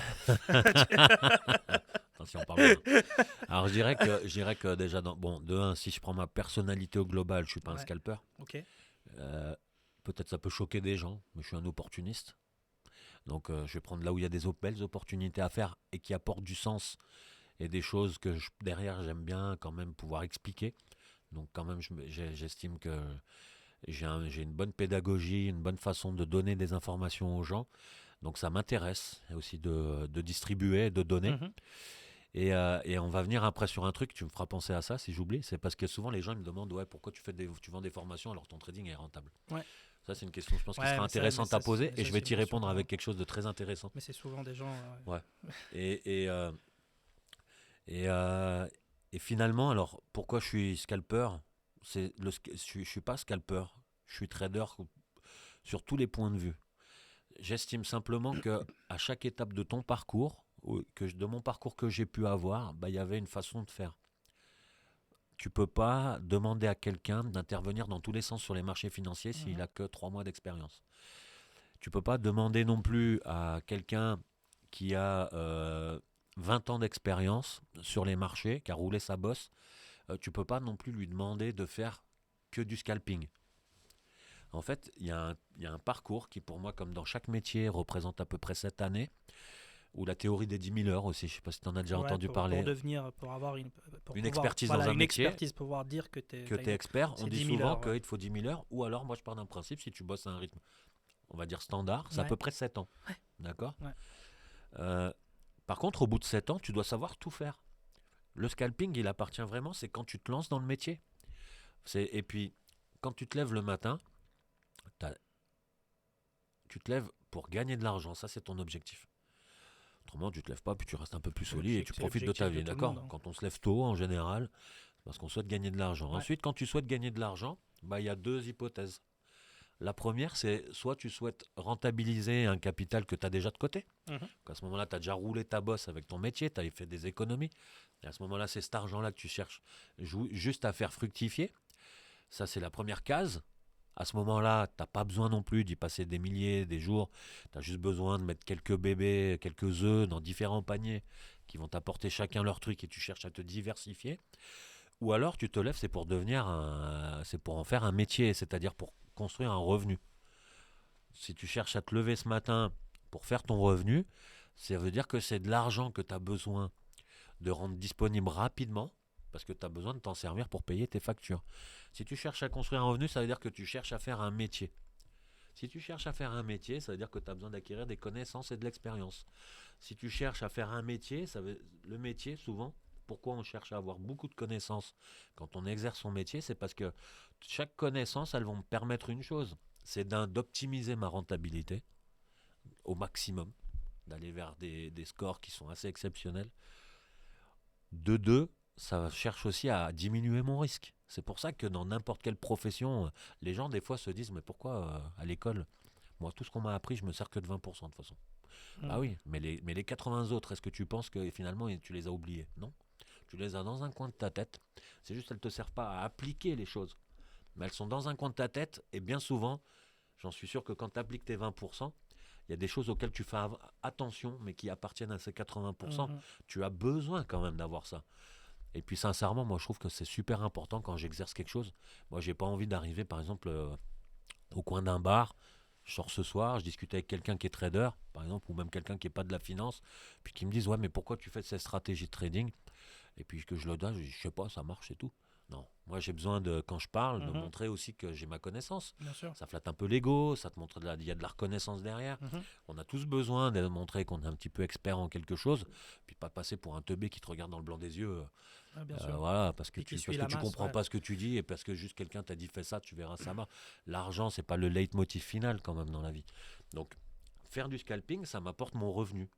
si on parle bien. Alors je dirais que déjà, de un, si je prends ma personnalité au global, je suis pas un Ouais. scalper. Ok. Euh, Peut-être ça peut choquer des gens, mais je suis un opportuniste. Donc je vais prendre là où il y a des belles opportunités à faire et qui apportent du sens et des choses que derrière j'aime bien quand même pouvoir expliquer. Donc quand même j'estime que j'ai une bonne pédagogie, une bonne façon de donner des informations aux gens. Donc ça m'intéresse aussi de distribuer, de donner. Mhm. Et on va venir après sur un truc, tu me feras penser à ça si j'oublie, c'est parce que souvent les gens ils me demandent ouais, pourquoi tu vends des formations alors ton trading est rentable. Ouais. Ça c'est une question je pense qui Ouais, sera intéressante à poser mais et ça, je vais c'est t'y bien répondre souvent. avec quelque chose de très intéressant. Mais c'est souvent des gens. Ouais. Et, et, euh, et, euh, et finalement, alors pourquoi je suis scalper? Je suis pas scalper, je suis trader sur tous les points de vue. J'estime simplement que à chaque étape de ton parcours, de mon parcours que j'ai pu avoir, bah, il y avait une façon de faire. Tu peux pas demander à quelqu'un d'intervenir dans tous les sens sur les marchés financiers s'il Mhm. a que 3 mois d'expérience. Tu peux pas demander non plus à quelqu'un qui a 20 ans d'expérience sur les marchés, qui a roulé sa bosse. Tu peux pas non plus lui demander de faire que du scalping. En fait, il y a un parcours qui, pour moi, comme dans chaque métier, représente à peu près 7 années, ou la théorie des 10 000 heures aussi. Je ne sais pas si tu en as déjà Ouais, entendu pour parler. devenir, pour avoir pour Une pouvoir, expertise dans voilà, un une métier, expertise, pour pouvoir dire que que tu es expert, on c'est dit 10 000 souvent heures. Ouais. qu'il te faut 10 000 heures, ou alors, moi, je pars d'un principe, si tu bosses à un rythme, on va dire standard, c'est à Ouais. peu près 7 ans. D'accord. Ouais. Euh, Par contre, au bout de 7 ans, tu dois savoir tout faire. Le scalping, il appartient vraiment, c'est quand tu te lances dans le métier. Et puis, quand tu te lèves le matin, tu te lèves pour gagner de l'argent, ça c'est ton objectif. Autrement, tu te lèves pas, puis tu restes un peu plus C'est solide et tu c'est profites de ta l'objectif de vie, tout le monde. d'accord? Hein. Quand on se lève tôt, en général, c'est parce qu'on souhaite gagner de l'argent. Ouais. Ensuite, quand tu souhaites gagner de l'argent, bah, il y a deux hypothèses. La première, c'est soit tu souhaites rentabiliser un capital que tu as déjà de côté. Mhm. À ce moment-là, tu as déjà roulé ta bosse avec ton métier, tu as fait des économies. Et à ce moment-là, c'est cet argent-là que tu cherches juste à faire fructifier. Ça, c'est la première case. À ce moment-là, tu n'as pas besoin non plus d'y passer des milliers, des jours. Tu as juste besoin de mettre quelques bébés, quelques œufs dans différents paniers qui vont t'apporter chacun leur truc et tu cherches à te diversifier. Ou alors tu te lèves, c'est pour en faire un métier, c'est-à-dire pour construire un revenu. Si tu cherches à te lever ce matin pour faire ton revenu, ça veut dire que c'est de l'argent que tu as besoin de rendre disponible rapidement parce que tu as besoin de t'en servir pour payer tes factures. Si tu cherches à construire un revenu, ça veut dire que tu cherches à faire un métier. Si tu cherches à faire un métier, ça veut dire que tu as besoin d'acquérir des connaissances et de l'expérience. Si tu cherches à faire un métier, le métier, souvent, pourquoi on cherche à avoir beaucoup de connaissances quand on exerce son métier, c'est parce que chaque connaissance, elles vont me permettre une chose, c'est d'optimiser ma rentabilité au maximum, d'aller vers des scores qui sont assez exceptionnels. De deux, ça cherche aussi à diminuer mon risque. C'est pour ça que dans n'importe quelle profession, les gens des fois se disent mais pourquoi à l'école, moi tout ce qu'on m'a appris, je me sers que de 20% de toute façon. Bah Mhm. oui, mais les 80 autres, est-ce que tu penses que finalement tu les as oubliés? Non. Tu les as dans un coin de ta tête. C'est juste qu'elles ne te servent pas à appliquer les choses. Mais elles sont dans un coin de ta tête et bien souvent, j'en suis sûr que quand tu appliques tes 20%, il y a des choses auxquelles tu fais attention mais qui appartiennent à ces 80%. Mhm. Tu as besoin quand même d'avoir ça. Et puis sincèrement, moi je trouve que c'est super important quand j'exerce quelque chose. Moi j'ai pas envie d'arriver par exemple au coin d'un bar. Je sors ce soir, je discute avec quelqu'un qui est trader, par exemple, ou même quelqu'un qui n'est pas de la finance, puis qui me disent ouais mais pourquoi tu fais cette stratégie de trading? Et puis que je le donne, je sais pas, ça marche et tout. Non, moi j'ai besoin de, quand je parle, de Mhm. montrer aussi que j'ai ma connaissance. Bien sûr. Ça flatte un peu l'ego, ça te montre il y a de la reconnaissance derrière. Mhm. On a tous besoin de montrer qu'on est un petit peu expert en quelque chose, puis pas passer pour un teubé qui te regarde dans le blanc des yeux. Ouais, bien sûr. Voilà, parce que Et qui tu suit parce que la tu masse. comprends Ouais. pas ce que tu dis et parce que juste quelqu'un t'a dit fais ça, tu verras ça marche. L'argent, c'est pas le leitmotiv final quand même dans la vie. Donc faire du scalping, ça m'apporte mon revenu.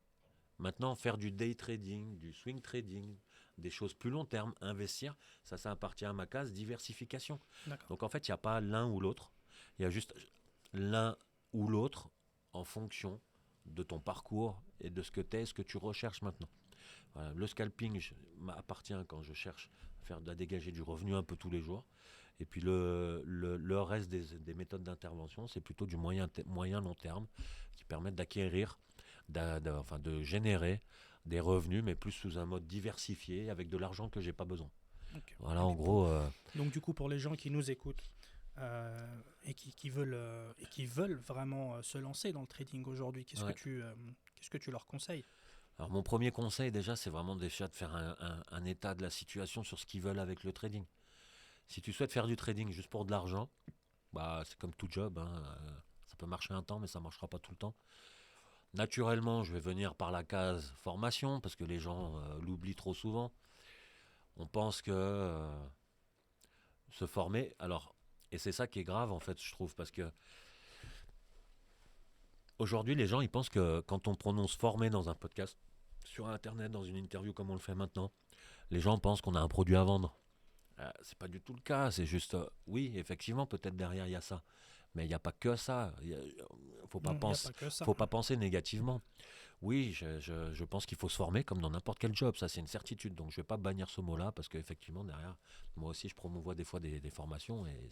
Maintenant, faire du day trading, du swing trading, des choses plus long terme, investir, ça appartient à ma case diversification. D'accord. Donc en fait, il n'y a pas l'un ou l'autre. Il y a juste l'un ou l'autre en fonction de ton parcours et de ce que tu es, ce que tu recherches maintenant. Voilà, le scalping m'appartient quand je cherche à dégager du revenu un peu tous les jours. Et puis le reste des méthodes d'intervention, c'est plutôt du moyen long terme qui permettent d'acquérir, enfin de générer des revenus, mais plus sous un mode diversifié, avec de l'argent que j'ai pas besoin. Ok. Voilà, en gros. Donc du coup, pour les gens qui nous écoutent et qui veulent vraiment se lancer dans le trading aujourd'hui, Ouais. qu'est-ce que tu leur conseilles? Alors, mon premier conseil, déjà, c'est vraiment déjà de faire un état de la situation sur ce qu'ils veulent avec le trading. Si tu souhaites faire du trading juste pour de l'argent, bah, c'est comme tout job, hein, ça peut marcher un temps, mais ça ne marchera pas tout le temps. Naturellement, je vais venir par la case formation, parce que les gens l'oublient trop souvent. On pense que se former, alors, et c'est ça qui est grave, en fait, je trouve, parce que aujourd'hui, les gens, ils pensent que quand on prononce former dans un podcast, sur Internet, dans une interview comme on le fait maintenant, les gens pensent qu'on a un produit à vendre. C'est pas du tout le cas, c'est juste, oui, effectivement, peut-être derrière il y a ça, mais il n'y a pas que ça. Faut pas Non, il n'y a penser, pas que ça. faut pas penser négativement. Oui, je pense qu'il faut se former comme dans n'importe quel job, ça c'est une certitude. Donc je vais pas bannir ce mot-là parce qu'effectivement derrière, moi aussi je promouvois des fois des formations et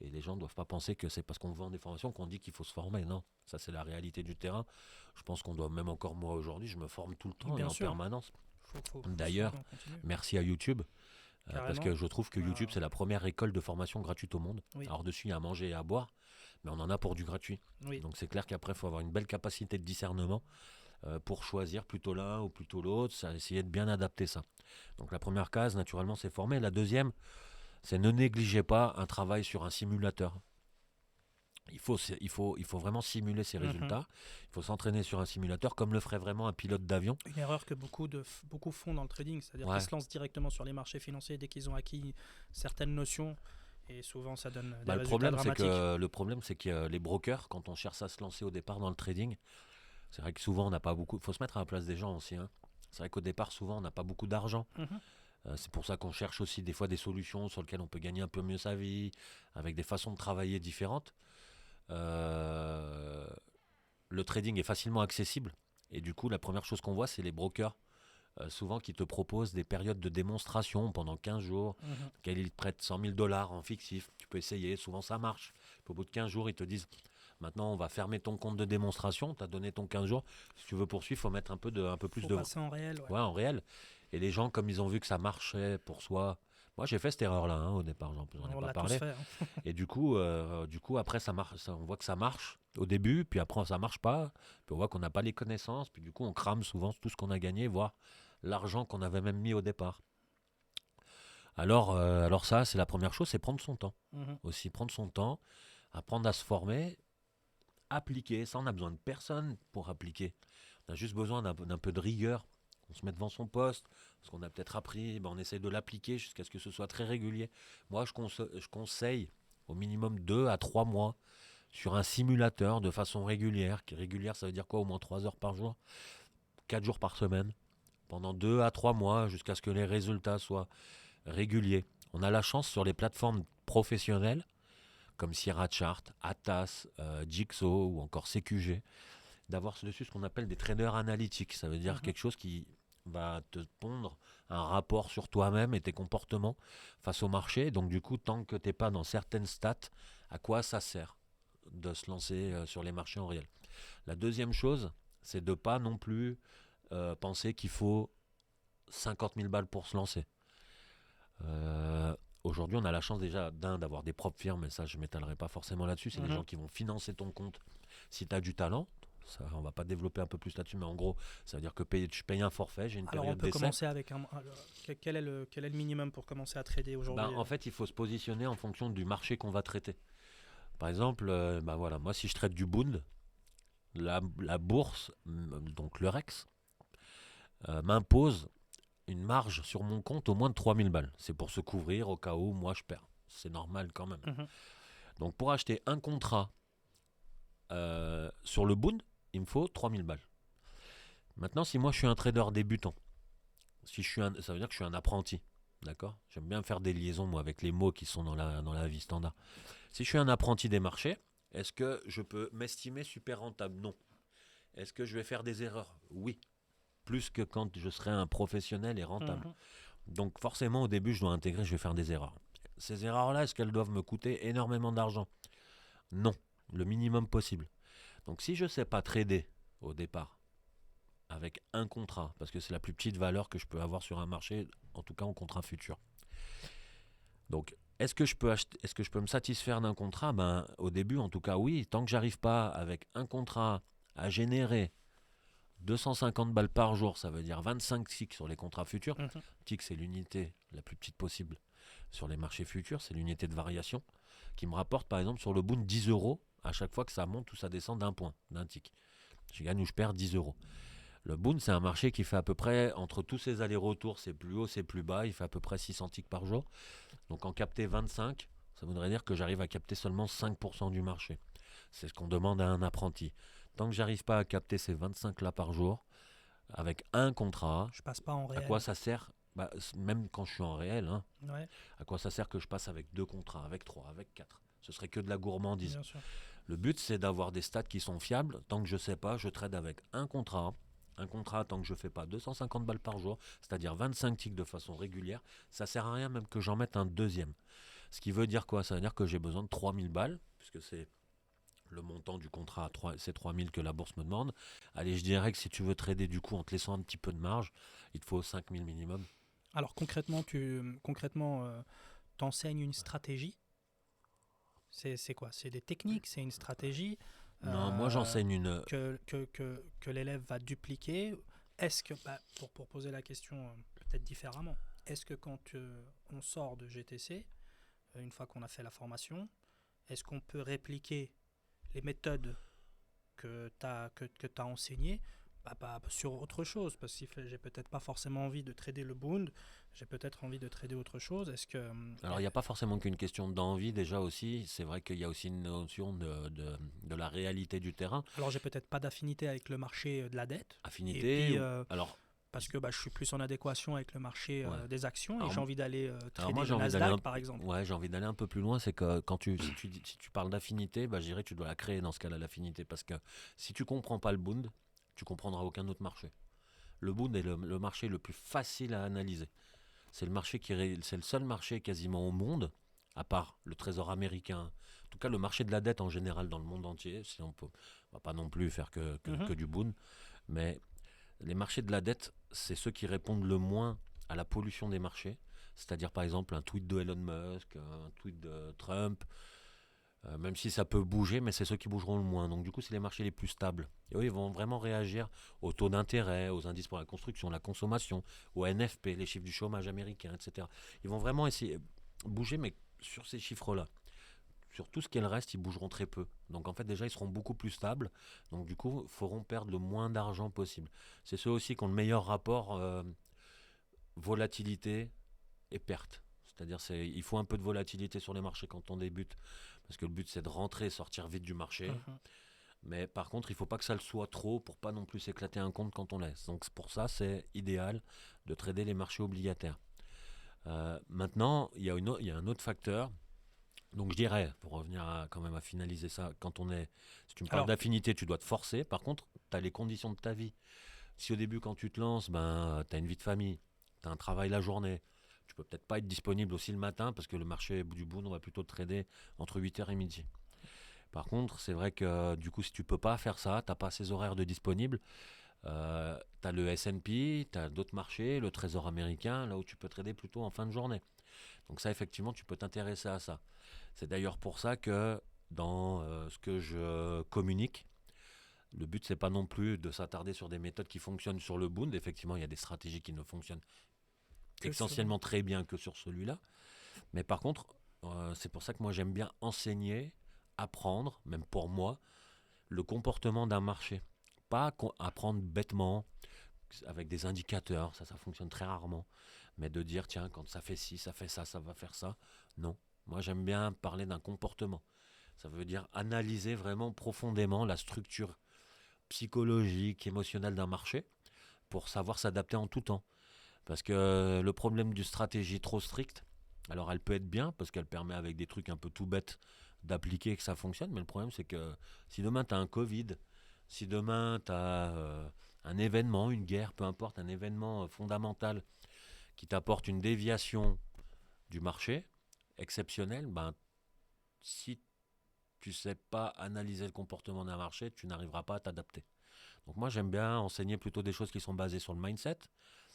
les gens ne doivent pas penser que c'est parce qu'on vend des formations qu'on dit qu'il faut se former. Non, ça c'est la réalité du terrain. Je pense qu'on doit, même encore moi aujourd'hui, je me forme tout le temps et Bien en sûr, permanence. faut se D'ailleurs, former en continu. merci à YouTube. Parce Carrément. que je trouve que YouTube, Euh, c'est la première école de formation gratuite au monde. oui, Alors dessus, il y a à manger et à boire, mais on en a pour du gratuit. oui. Donc c'est clair qu'après, il faut avoir une belle capacité de discernement pour choisir plutôt l'un ou plutôt l'autre, ça, essayer de bien adapter ça. Donc la première case, naturellement, c'est former. La deuxième, c'est ne négligez pas un travail sur un simulateur. Il faut vraiment simuler ses Mhm. résultats. Il faut s'entraîner sur un simulateur comme le ferait vraiment un pilote d'avion. Une erreur que beaucoup font dans le trading, c'est-à-dire qu'ils Ouais. se lancent directement sur les marchés financiers dès qu'ils ont acquis certaines notions, et souvent ça donne des Bah, résultats dramatiques. le problème, c'est que les brokers, quand on cherche à se lancer au départ dans le trading, c'est vrai que souvent on n'a pas beaucoup. Il faut se mettre à la place des gens aussi, hein. C'est vrai qu'au départ, souvent on n'a pas beaucoup d'argent. Mhm. C'est pour ça qu'on cherche aussi des fois des solutions sur lesquelles on peut gagner un peu mieux sa vie, avec des façons de travailler différentes. Euh, le trading est facilement accessible. Et du coup, la première chose qu'on voit, c'est les brokers, souvent qui te proposent des périodes de démonstration pendant 15 jours, Mhm. auxquelles ils te prêtent 100 000 dollars en fictif. Tu peux essayer, souvent ça marche. Puis au bout de 15 jours, ils te disent maintenant, on va fermer ton compte de démonstration, tu as donné ton 15 jours. Si tu veux poursuivre, il faut mettre un peu plus Faut de. passer en réel, ouais. Ouais, en réel. Et les gens, comme ils ont vu que ça marchait pour soi. Moi, j'ai fait cette erreur-là, hein, au départ, j'en ai On pas l'a tous parlé. fait, hein. Et du coup, après, ça marche, on voit que ça marche au début, puis après, ça marche pas. Puis on voit qu'on n'a pas les connaissances, puis du coup, on crame souvent tout ce qu'on a gagné, voire l'argent qu'on avait même mis au départ. Alors ça, c'est la première chose, c'est prendre son temps. Mhm. Aussi, prendre son temps, apprendre à se former, appliquer. Ça, on a besoin de personne pour appliquer. On a juste besoin d'un peu de rigueur. On se met devant son poste, ce qu'on a peut-être appris, ben on essaie de l'appliquer jusqu'à ce que ce soit très régulier. Moi, je conseille au minimum 2 à 3 mois sur un simulateur de façon régulière. Régulière, ça veut dire quoi? Au moins 3 heures par jour, 4 jours par semaine, pendant 2 à 3 mois, jusqu'à ce que les résultats soient réguliers. On a la chance sur les plateformes professionnelles, comme Sierra Chart, Atas, Jigsaw ou encore CQG, d'avoir dessus ce qu'on appelle des traders analytiques. Ça veut dire Mhm. quelque chose qui va te pondre un rapport sur toi-même et tes comportements face au marché. Donc du coup, tant que tu n'es pas dans certaines stats, à quoi ça sert de se lancer sur les marchés en réel? La deuxième chose, c'est de ne pas non plus penser qu'il faut 50 000 balles pour se lancer. Aujourd'hui, on a la chance déjà d'avoir des propres firmes, et ça je ne m'étalerai pas forcément là-dessus, c'est des Mhm. gens qui vont financer ton compte si tu as du talent. Ça, on va pas développer un peu plus là-dessus, mais en gros, ça veut dire que tu payes un forfait, j'ai une Alors on période peut d'essai. commencer avec un. Quel est le minimum pour commencer à trader Ben, aujourd'hui? en fait, il faut se positionner en fonction du marché qu'on va traiter. Par exemple, ben voilà, moi si je traite du Bund, la bourse, donc le Rex, m'impose une marge sur mon compte au moins de 3000 balles. C'est pour se couvrir au cas où moi je perds. C'est normal quand même. Mhm. Donc pour acheter un contrat sur le Bund, il me faut 3000 balles. Maintenant, si moi je suis un trader débutant, ça veut dire que je suis un apprenti. D'accord? J'aime bien faire des liaisons moi avec les mots qui sont dans la vie standard. Si je suis un apprenti des marchés, est-ce que je peux m'estimer super rentable? Non. Est-ce que je vais faire des erreurs? Oui. Plus que quand je serai un professionnel et rentable. Mhm. Donc forcément au début je dois intégrer, je vais faire des erreurs. Ces erreurs-là, est-ce qu'elles doivent me coûter énormément d'argent? Non. Le minimum possible. Donc si je ne sais pas trader au départ, avec un contrat, parce que c'est la plus petite valeur que je peux avoir sur un marché, en tout cas en contrat futur. Donc, est-ce que je peux me satisfaire d'un contrat? Ben, au début, en tout cas, oui. Tant que j'arrive pas avec un contrat à générer 250 balles par jour, ça veut dire 25 ticks sur les contrats futurs. Mhm. Tick, c'est l'unité la plus petite possible sur les marchés futurs, c'est l'unité de variation qui me rapporte par exemple sur le boom 10 euros à chaque fois que ça monte ou ça descend d'un point, d'un tick. Je gagne ou je perds 10 euros. Le Boon, c'est un marché qui fait à peu près, entre tous ses allers-retours, c'est plus haut, c'est plus bas, il fait à peu près 600 ticks par jour. Donc en capter 25, ça voudrait dire que j'arrive à capter seulement 5% du marché. C'est ce qu'on demande à un apprenti. Tant que j'arrive pas à capter ces 25 là par jour, avec un contrat, Je passe pas en à quoi réel. ça sert? Bah, même quand je suis en réel, hein, Ouais, à quoi ça sert que je passe avec 2 contrats, avec 3, avec 4? Ce serait que de la gourmandise. bien sûr. Le but, c'est d'avoir des stats qui sont fiables. Tant que je ne sais pas, je trade avec un contrat. Un contrat, tant que je ne fais pas 250 balles par jour, c'est-à-dire 25 ticks de façon régulière, ça ne sert à rien même que j'en mette un deuxième. Ce qui veut dire quoi? Ça veut dire que j'ai besoin de 3000 balles, puisque c'est le montant du contrat, c'est 3000 que la bourse me demande. Allez, je dirais que si tu veux trader du coup en te laissant un petit peu de marge, il te faut 5000 minimum. Alors concrètement, t'enseignes une stratégie. C'est quoi? C'est des techniques, c'est une stratégie Non, moi euh, j'enseigne une. que l'élève va dupliquer. Est-ce que, bah, pour poser la question peut-être différemment, est-ce que quand on sort de GTC, une fois qu'on a fait la formation, est-ce qu'on peut répliquer les méthodes que tu as enseignées bah, sur autre chose? Parce que j'ai peut-être pas forcément envie de trader le Bund, j'ai peut-être envie de trader autre chose. Est-ce que. Alors, il n'y a pas forcément qu'une question d'envie, déjà aussi. C'est vrai qu'il y a aussi une notion de la réalité du terrain. Alors j'ai peut-être pas d'affinité avec le marché de la dette. Et Affinité, puis, alors, parce que bah, je suis plus en adéquation avec le marché ouais. des actions et Alors, j'ai envie d'aller alors trader moi, le j'ai envie d'aller Nasdaq, par exemple. ouais, j'ai envie d'aller un peu plus loin. C'est que quand si tu parles d'affinité, bah, je dirais que tu dois la créer dans ce cas-là, l'affinité. Parce que si tu comprends pas le Bund, tu comprendras aucun autre marché. Le Bund est le marché le plus facile à analyser. C'est le seul marché quasiment au monde, à part le trésor américain. En tout cas, le marché de la dette en général dans le monde entier. Si on va pas non plus faire Mhm. que du Bund, mais les marchés de la dette, c'est ceux qui répondent le moins à la pollution des marchés. C'est-à-dire par exemple un tweet de Elon Musk, un tweet de Trump, même si ça peut bouger, mais c'est ceux qui bougeront le moins. Donc du coup, c'est les marchés les plus stables. Et eux, ils vont vraiment réagir aux taux d'intérêt, aux indices pour la construction, la consommation, aux NFP, les chiffres du chômage américain, etc. Ils vont vraiment essayer de bouger, mais sur ces chiffres-là. Sur tout ce qui est le reste, ils bougeront très peu. Donc en fait, déjà, ils seront beaucoup plus stables. Donc du coup, ils feront perdre le moins d'argent possible. C'est ceux aussi qui ont le meilleur rapport volatilité et perte. C'est-à-dire il faut un peu de volatilité sur les marchés quand on débute, parce que le but c'est de rentrer et sortir vite du marché. Mhm. Mais par contre, il ne faut pas que ça le soit trop pour pas non plus s'éclater un compte quand on laisse. Donc pour ça, c'est idéal de trader les marchés obligataires. Maintenant, il y a un autre facteur. Donc je dirais, pour revenir quand même à finaliser ça, si tu me parles Alors, d'affinité, tu dois te forcer. Par contre, tu as les conditions de ta vie. Si au début, quand tu te lances, ben, tu as une vie de famille, tu as un travail la journée, tu peux peut-être pas être disponible aussi le matin parce que le marché du Boon, on va plutôt trader entre 8h et midi. Par contre, c'est vrai que du coup, si tu peux pas faire ça, tu n'as pas ces horaires de disponible, tu as le S&P, tu as d'autres marchés, le trésor américain, là où tu peux trader plutôt en fin de journée. Donc ça, effectivement, tu peux t'intéresser à ça. C'est d'ailleurs pour ça que dans ce que je communique, le but, c'est pas non plus de s'attarder sur des méthodes qui fonctionnent sur le Bund. Effectivement, il y a des stratégies qui ne fonctionnent que sur. essentiellement très bien que sur celui-là. Mais par contre, c'est pour ça que moi, j'aime bien enseigner, apprendre, même pour moi, le comportement d'un marché. Pas apprendre bêtement, avec des indicateurs, ça fonctionne très rarement. Mais de dire, tiens, quand ça fait ci, ça fait ça va faire ça. Non. Moi, j'aime bien parler d'un comportement. Ça veut dire analyser vraiment profondément la structure psychologique, émotionnelle d'un marché pour savoir s'adapter en tout temps. Parce que le problème d'une stratégie trop stricte, alors elle peut être bien parce qu'elle permet avec des trucs un peu tout bêtes d'appliquer et que ça fonctionne, mais le problème c'est que si demain tu as un Covid, si demain tu as un événement, une guerre, peu importe, un événement fondamental qui t'apporte une déviation du marché exceptionnelle, ben, si tu sais pas analyser le comportement d'un marché, tu n'arriveras pas à t'adapter. Donc moi, j'aime bien enseigner plutôt des choses qui sont basées sur le mindset,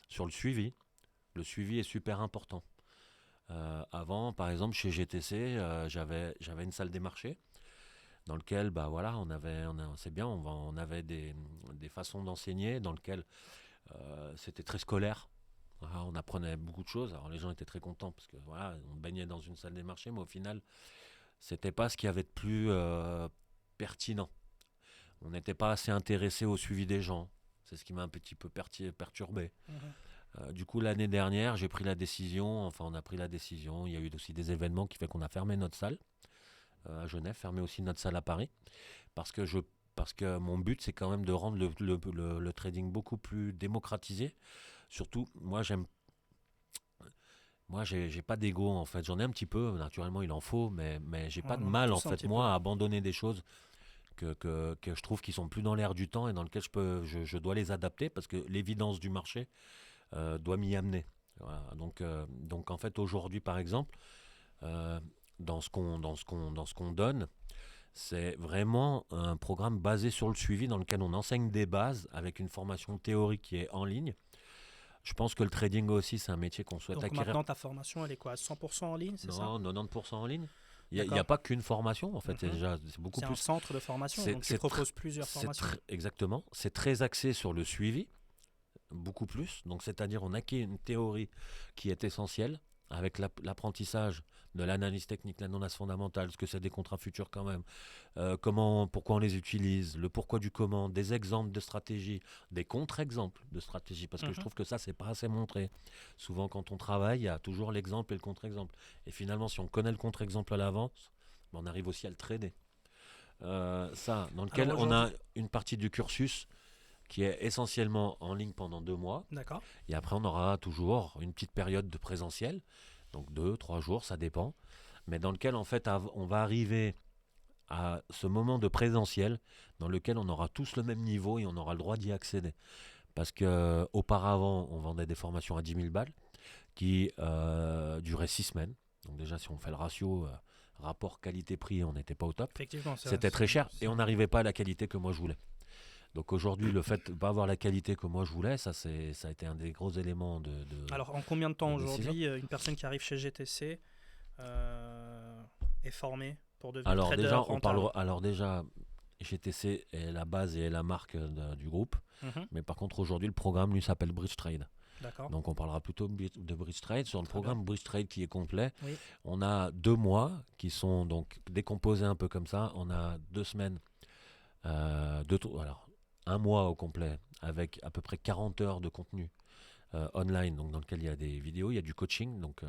sur le suivi. Le suivi est super important. Avant, par exemple, chez GTC, j'avais une salle des marchés dans lequel, bah voilà, c'est bien, on avait des façons d'enseigner dans lequel c'était très scolaire. Voilà, on apprenait beaucoup de choses. Alors les gens étaient très contents parce que voilà, on baignait dans une salle des marchés, mais au final, c'était pas ce qu'il y avait de plus pertinent. On n'était pas assez intéressé au suivi des gens. C'est ce qui m'a un petit peu perturbé. Mhm. Du coup, l'année dernière, j'ai pris la décision, enfin on a pris la décision, il y a eu aussi des événements qui fait qu'on a fermé notre salle à Genève, fermé aussi notre salle à Paris, parce que, parce que mon but, c'est quand même de rendre le trading beaucoup plus démocratisé. Surtout, j'ai pas d'ego en fait. J'en ai un petit peu, naturellement, il en faut, mais j'ai Ouais, pas de on en a mal en tous un fait, petit peu. moi, à abandonner des choses que je trouve qui sont plus dans l'air du temps et dans lesquelles je dois les adapter parce que l'évidence du marché doit m'y amener. Voilà. Donc en fait, aujourd'hui, par exemple, euh, dans ce qu'on donne, c'est vraiment un programme basé sur le suivi dans lequel on enseigne des bases avec une formation théorique qui est en ligne. Je pense que le trading aussi, c'est un métier qu'on souhaite Donc acquérir. maintenant, ta formation, elle est quoi? 100% en ligne, c'est ça? Non, 90% en ligne. Il n'y a D'accord. pas qu'une formation, en fait. Mhm. C'est beaucoup C'est un plus. centre de formation, C'est donc tu c'est tr- proposes plusieurs formations. exactement. C'est très axé sur le suivi, beaucoup plus. Donc, c'est-à-dire, on acquiert une théorie qui est essentielle avec l'apprentissage de l'analyse technique, l'analyse fondamentale, ce que c'est des contrats futurs quand même, pourquoi on les utilise, le pourquoi du comment, des exemples de stratégie, des contre-exemples de stratégie, parce que je Mhm. trouve que ça, c'est pas assez montré. Souvent, quand on travaille, il y a toujours l'exemple et le contre-exemple. Et finalement, si on connaît le contre-exemple à l'avance, ben, on arrive aussi à le trader. Dans Alors lequel on a aujourd'hui, une partie du cursus qui est essentiellement en ligne pendant 2 mois. d'accord. Et après, on aura toujours une petite période de présentiel, donc 2, 3 jours, ça dépend, mais dans lequel, en fait, on va arriver à ce moment de présentiel dans lequel on aura tous le même niveau et on aura le droit d'y accéder. Parce que auparavant, on vendait des formations à 10 000 balles qui duraient 6 semaines. Donc déjà, si on fait le ratio rapport qualité-prix, on n'était pas au top. Effectivement, C'était très cher et on n'arrivait pas à la qualité que moi je voulais. Donc aujourd'hui, le fait de ne pas avoir la qualité que moi je voulais, ça a été un des gros éléments Alors, en combien de temps de décision. aujourd'hui une personne qui arrive chez GTC euh, est formée pour devenir Alors trader déjà, rentable? GTC est la base et est la marque du groupe. Mhm. Mais par contre, aujourd'hui, le programme, lui, s'appelle Bridge Trade. D'accord, Donc on parlera plutôt de Bridge Trade. Sur le très bien. programme Bridge Trade qui est complet, Oui, on a 2 mois qui sont donc décomposés un peu comme ça. On a 2 semaines, alors un mois au complet avec à peu près 40 heures de contenu online, donc dans lequel il y a des vidéos, il y a du coaching donc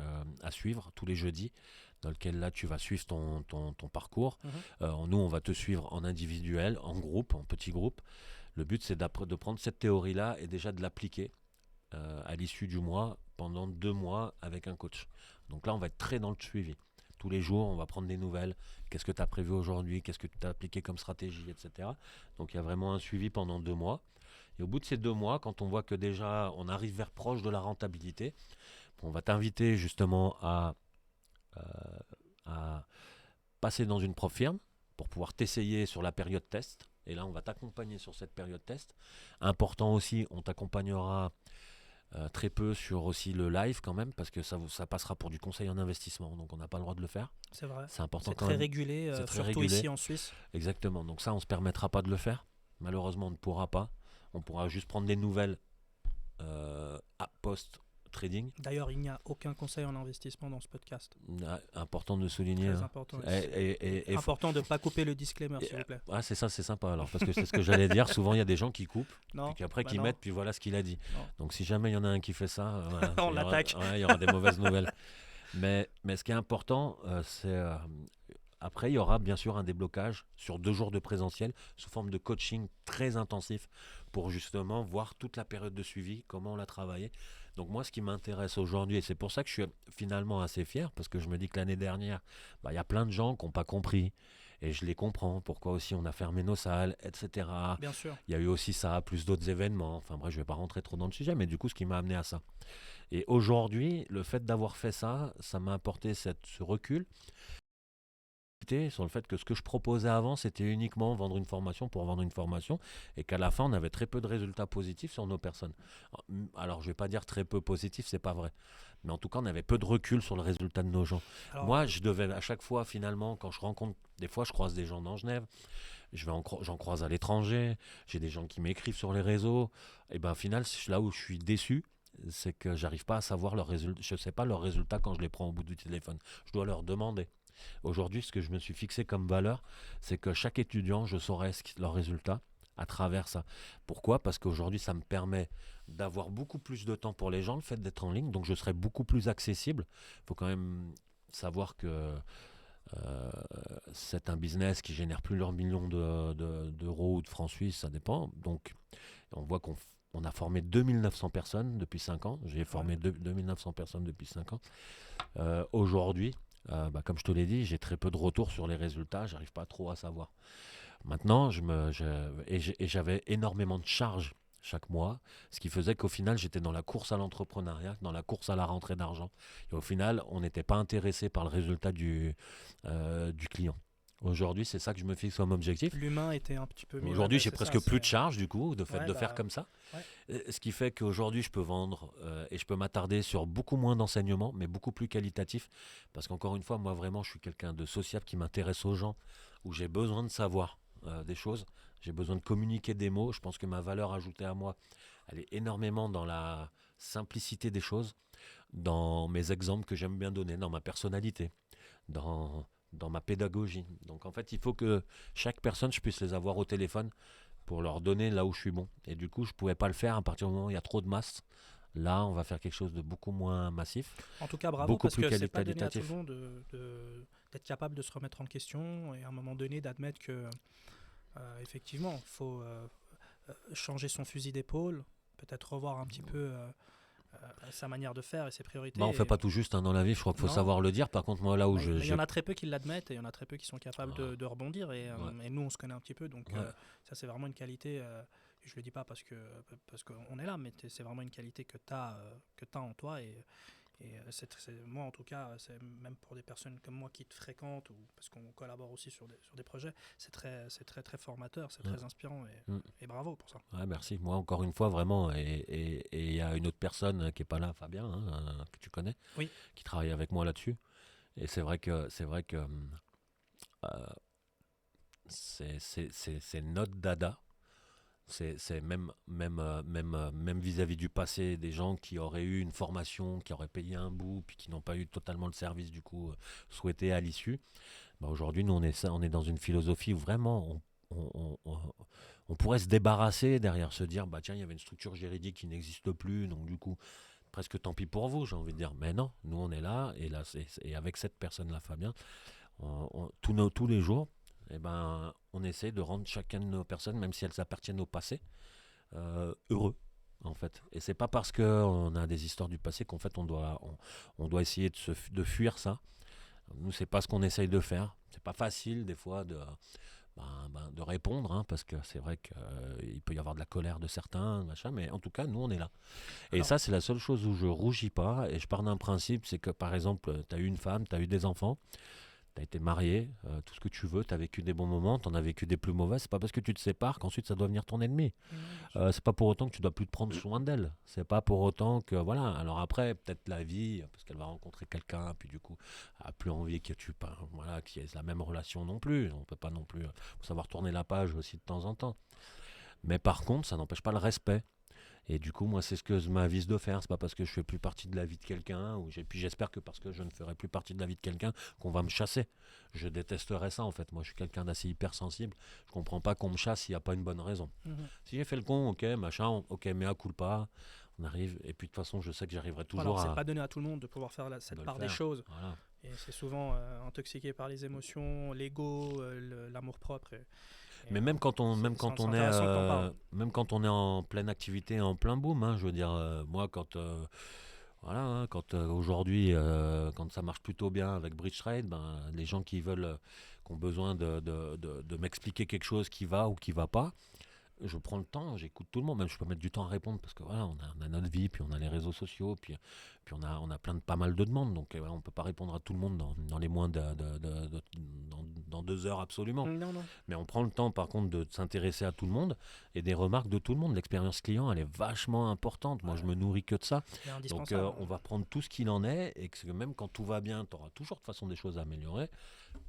à suivre tous les jeudis, dans lequel là tu vas suivre ton parcours. mhm. Nous, on va te suivre en individuel, en groupe, en petit groupe. Le but, c'est de prendre cette théorie-là et déjà de l'appliquer à l'issue du mois pendant 2 mois avec un coach. Donc là, on va être très dans le suivi. Tous les jours, on va prendre des nouvelles. Qu'est-ce que tu as prévu aujourd'hui? Qu'est-ce que tu as appliqué comme stratégie, etc. Donc il y a vraiment un suivi pendant 2 mois. Et au bout de ces 2 mois, quand on voit que déjà on arrive vers proche de la rentabilité, on va t'inviter justement euh, à passer dans une prof firme pour pouvoir t'essayer sur la période test. Et là, on va t'accompagner sur cette période test. Important aussi, on t'accompagnera très peu sur aussi le live quand même, parce que ça passera pour du conseil en investissement, donc on n'a pas le droit de le faire. C'est vrai. C'est important C'est quand très même. régulé, C'est très surtout régulé. ici en Suisse. Exactement. Donc ça, on ne se permettra pas de le faire. Malheureusement, on ne pourra pas. On pourra juste prendre des nouvelles à post-trading. D'ailleurs, il n'y a aucun conseil en investissement dans ce podcast. Important de souligner. Très Hein. important. Et Important de ne pas couper le disclaimer, s'il vous plaît. c'est ça, c'est sympa alors, parce que c'est ce que j'allais dire. Souvent, il y a des gens qui coupent, Non, puis qu'après bah qui non, mettent, puis voilà ce qu'il a dit. non. Donc si jamais il y en a un qui fait ça, voilà, On l'attaque. il y aura des mauvaises nouvelles. Mais ce qui est important, c'est après, il y aura bien sûr un déblocage sur 2 jours de présentiel sous forme de coaching très intensif pour justement voir toute la période de suivi, comment on l'a travaillé. Donc moi, ce qui m'intéresse aujourd'hui, et c'est pour ça que je suis finalement assez fier, parce que je me dis que l'année dernière, il y a plein de gens qui n'ont pas compris, et je les comprends, pourquoi aussi on a fermé nos salles, etc. Bien sûr. Il y a eu aussi ça, plus d'autres événements, enfin bref, je ne vais pas rentrer trop dans le sujet, mais du coup, ce qui m'a amené à ça. Et aujourd'hui, le fait d'avoir fait ça, ça m'a apporté ce recul sur le fait que ce que je proposais avant, c'était uniquement vendre une formation pour vendre une formation et qu'à la fin, on avait très peu de résultats positifs sur nos personnes. Alors, je ne vais pas dire très peu positifs, c'est pas vrai. Mais en tout cas, on avait peu de recul sur le résultat de nos gens. Alors, Moi, je devais à chaque fois, finalement, quand je rencontre, des fois, je croise des gens dans Genève, j'en croise à l'étranger, j'ai des gens qui m'écrivent sur les réseaux. Et ben, au final, c'est là où je suis déçu, c'est que j'arrive pas à savoir leurs résultats. Je sais pas leurs résultats quand je les prends au bout du téléphone. Je dois leur demander. Aujourd'hui, ce que je me suis fixé comme valeur, c'est que chaque étudiant, je saurais leurs résultats à travers ça. Pourquoi ? Parce qu'aujourd'hui, ça me permet d'avoir beaucoup plus de temps pour les gens, le fait d'être en ligne, donc je serai beaucoup plus accessible. Il faut quand même savoir que c'est un business qui génère plusieurs millions d'euros ou de francs suisses, ça dépend. Donc, on voit qu'on a formé 2900 personnes depuis 5 ans. J'ai formé 2900 personnes depuis 5 ans. Aujourd'hui, comme je te l'ai dit, j'ai très peu de retours sur les résultats, j'arrive pas trop à savoir. Maintenant, j'avais énormément de charges chaque mois, ce qui faisait qu'au final, j'étais dans la course à l'entrepreneuriat, dans la course à la rentrée d'argent. Et au final, on n'était pas intéressé par le résultat du client. Aujourd'hui, c'est ça que je me fixe comme objectif. L'humain était un petit peu mis. Aujourd'hui, j'ai presque plus de charges du coup, de fait de faire comme ça. Ouais. Ce qui fait qu'aujourd'hui, je peux vendre et je peux m'attarder sur beaucoup moins d'enseignements, mais beaucoup plus qualitatif. Parce qu'encore une fois, moi vraiment, je suis quelqu'un de sociable qui m'intéresse aux gens, où j'ai besoin de savoir des choses. J'ai besoin de communiquer des mots. Je pense que ma valeur ajoutée à moi, elle est énormément dans la simplicité des choses, dans mes exemples que j'aime bien donner, dans ma personnalité, dans ma pédagogie. Donc en fait, il faut que chaque personne, je puisse les avoir au téléphone pour leur donner là où je suis bon. Et du coup, je ne pouvais pas le faire à partir du moment où il y a trop de masse. Là, on va faire quelque chose de beaucoup moins massif. En tout cas, bravo, beaucoup parce plus que c'est pas donné à tout qualitatif. le monde d'être capable de se remettre en question et à un moment donné d'admettre que effectivement, il faut changer son fusil d'épaule, peut-être revoir un petit peu sa manière de faire et ses priorités. On ne fait pas tout juste dans la vie, je crois qu'il faut savoir le dire. Par contre, moi, là où il y en a très peu qui l'admettent et il y en a très peu qui sont capables de rebondir. Et nous, on se connaît un petit peu, donc ça, c'est vraiment une qualité. Je ne le dis pas parce qu'on est là, mais c'est vraiment une qualité que tu as en toi. Et moi, en tout cas, c'est même pour des personnes comme moi qui te fréquentent, ou parce qu'on collabore aussi sur des projets, c'est très, très formateur, c'est très inspirant, et bravo pour ça. Ouais, merci. Moi, encore une fois, vraiment, et il y a une autre personne qui n'est pas là, Fabien, que tu connais, qui travaille avec moi là-dessus. Et c'est vrai que c'est notre dada. C'est même vis-à-vis du passé, des gens qui auraient eu une formation, qui auraient payé un bout, puis qui n'ont pas eu totalement le service du coup souhaité à l'issue. Aujourd'hui, nous, on est dans une philosophie où vraiment on pourrait se débarrasser derrière, se dire, tiens, il y avait une structure juridique qui n'existe plus, donc du coup, presque tant pis pour vous, j'ai envie de dire. Mais non, nous, on est là, et là, et avec cette personne-là, Fabien, tous les jours, on essaie de rendre chacune de nos personnes, même si elles appartiennent au passé, heureux, en fait. Et c'est pas parce qu'on a des histoires du passé qu'en fait on doit essayer de fuir ça. Nous, c'est pas ce qu'on essaye de faire. C'est pas facile des fois de répondre, parce que c'est vrai qu'il peut y avoir de la colère de certains, machin, mais en tout cas, nous, on est là. Et alors, ça, c'est la seule chose où je rougis pas, et je pars d'un principe, c'est que par exemple, tu as eu une femme, tu as eu des enfants, tu as été marié, tout ce que tu veux, tu as vécu des bons moments, tu en as vécu des plus mauvais. C'est pas parce que tu te sépares qu'ensuite ça doit devenir ton ennemi. C'est pas pour autant que tu dois plus te prendre soin d'elle. C'est pas pour autant que, voilà. Alors après, peut-être la vie, parce qu'elle va rencontrer quelqu'un, puis du coup, elle a plus envie qu'il y ait la même relation non plus. On peut pas non plus savoir tourner la page aussi de temps en temps. Mais par contre, ça n'empêche pas le respect. Et du coup, moi, c'est ce que je m'avise de faire. C'est pas parce que je fais plus partie de la vie de quelqu'un, puis j'espère que parce que je ne ferai plus partie de la vie de quelqu'un, qu'on va me chasser. Je détesterais ça, en fait. Moi, je suis quelqu'un d'assez hypersensible. Je comprends pas qu'on me chasse s'il n'y a pas une bonne raison. Si j'ai fait le con, ok, machin, ok, mea culpa, on arrive. Et puis de toute façon, je sais que j'arriverai toujours c'est pas donné à tout le monde de pouvoir faire cette part des choses. Voilà. Et c'est souvent intoxiqué par les émotions, l'ego, l'amour-propre. Mais même quand on est en pleine activité, en plein boom, je veux dire, moi quand aujourd'hui, quand ça marche plutôt bien avec Bridge Trade, les gens qui ont besoin de m'expliquer quelque chose qui va ou qui va pas, je prends le temps, j'écoute tout le monde. Même je peux mettre du temps à répondre parce que voilà, on a notre vie, puis on a les réseaux sociaux, puis on a pas mal de demandes. Donc on ne peut pas répondre à tout le monde dans les moins dans 2 heures absolument. Non, non. Mais on prend le temps par contre de s'intéresser à tout le monde et des remarques de tout le monde. L'expérience client, elle est vachement importante. Moi, je me nourris que de ça. C'est Donc indispensable. on va prendre tout ce qu'il en est et que même quand tout va bien, tu auras toujours de toute façon des choses à améliorer.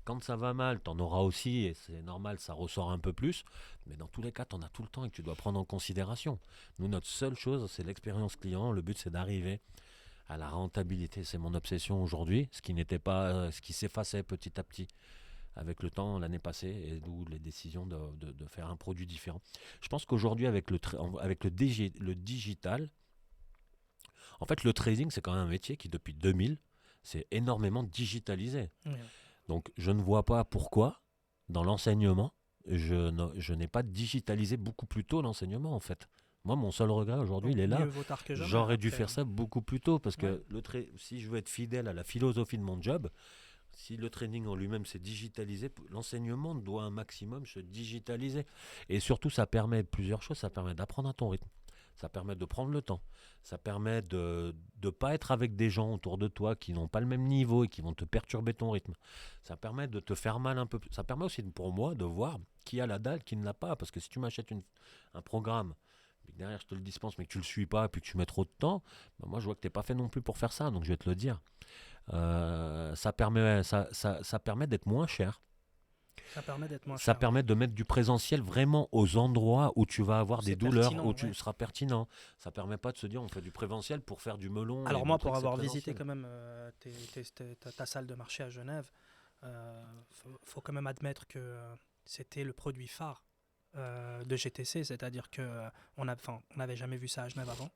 Quand ça va mal, tu en auras aussi et c'est normal, ça ressort un peu plus. Mais dans tous les cas, tu en as tout le temps et que tu dois prendre en considération. Nous, notre seule chose, c'est l'expérience client. Le but, c'est d'arriver à la rentabilité. C'est mon obsession aujourd'hui, ce qui n'était pas, ce qui s'effaçait petit à petit avec le temps l'année passée et d'où les décisions de faire un produit différent. Je pense qu'aujourd'hui, avec le digital, en fait, le trading, c'est quand même un métier qui, depuis 2000, s'est énormément digitalisé. Oui. Donc, je ne vois pas pourquoi, dans l'enseignement, je n'ai pas digitalisé beaucoup plus tôt l'enseignement, en fait. Moi, mon seul regret aujourd'hui, il est là. Mieux vaut tard que jamais. J'aurais dû Après, faire ça beaucoup plus tôt parce Ouais. que si je veux être fidèle à la philosophie de mon job, si le training en lui-même s'est digitalisé, l'enseignement doit un maximum se digitaliser. Et surtout, ça permet plusieurs choses. Ça permet d'apprendre à ton rythme. Ça permet de prendre le temps. Ça permet de ne pas être avec des gens autour de toi qui n'ont pas le même niveau et qui vont te perturber ton rythme. Ça permet de te faire mal un peu plus. Ça permet aussi pour moi de voir qui a la dalle, qui ne l'a pas. Parce que si tu m'achètes un programme, et que derrière je te le dispense, mais que tu ne le suis pas et puis que tu mets trop de temps, ben moi je vois que tu n'es pas fait non plus pour faire ça. Donc je vais te le dire. Ça permet d'être moins cher. Ça permet d'être moins Ça cher. permet de mettre du présentiel vraiment aux endroits où tu vas avoir des C'est douleurs, pertinent, où tu ouais. seras pertinent. Ça permet pas de se dire on fait du présentiel pour faire du melon. Alors et moi, montrer pour que c'est avoir visité présentiel. quand même ta salle de marché à Genève, faut quand même admettre que c'était le produit phare de GTC, c'est-à-dire que on n'avait jamais vu ça à Genève avant.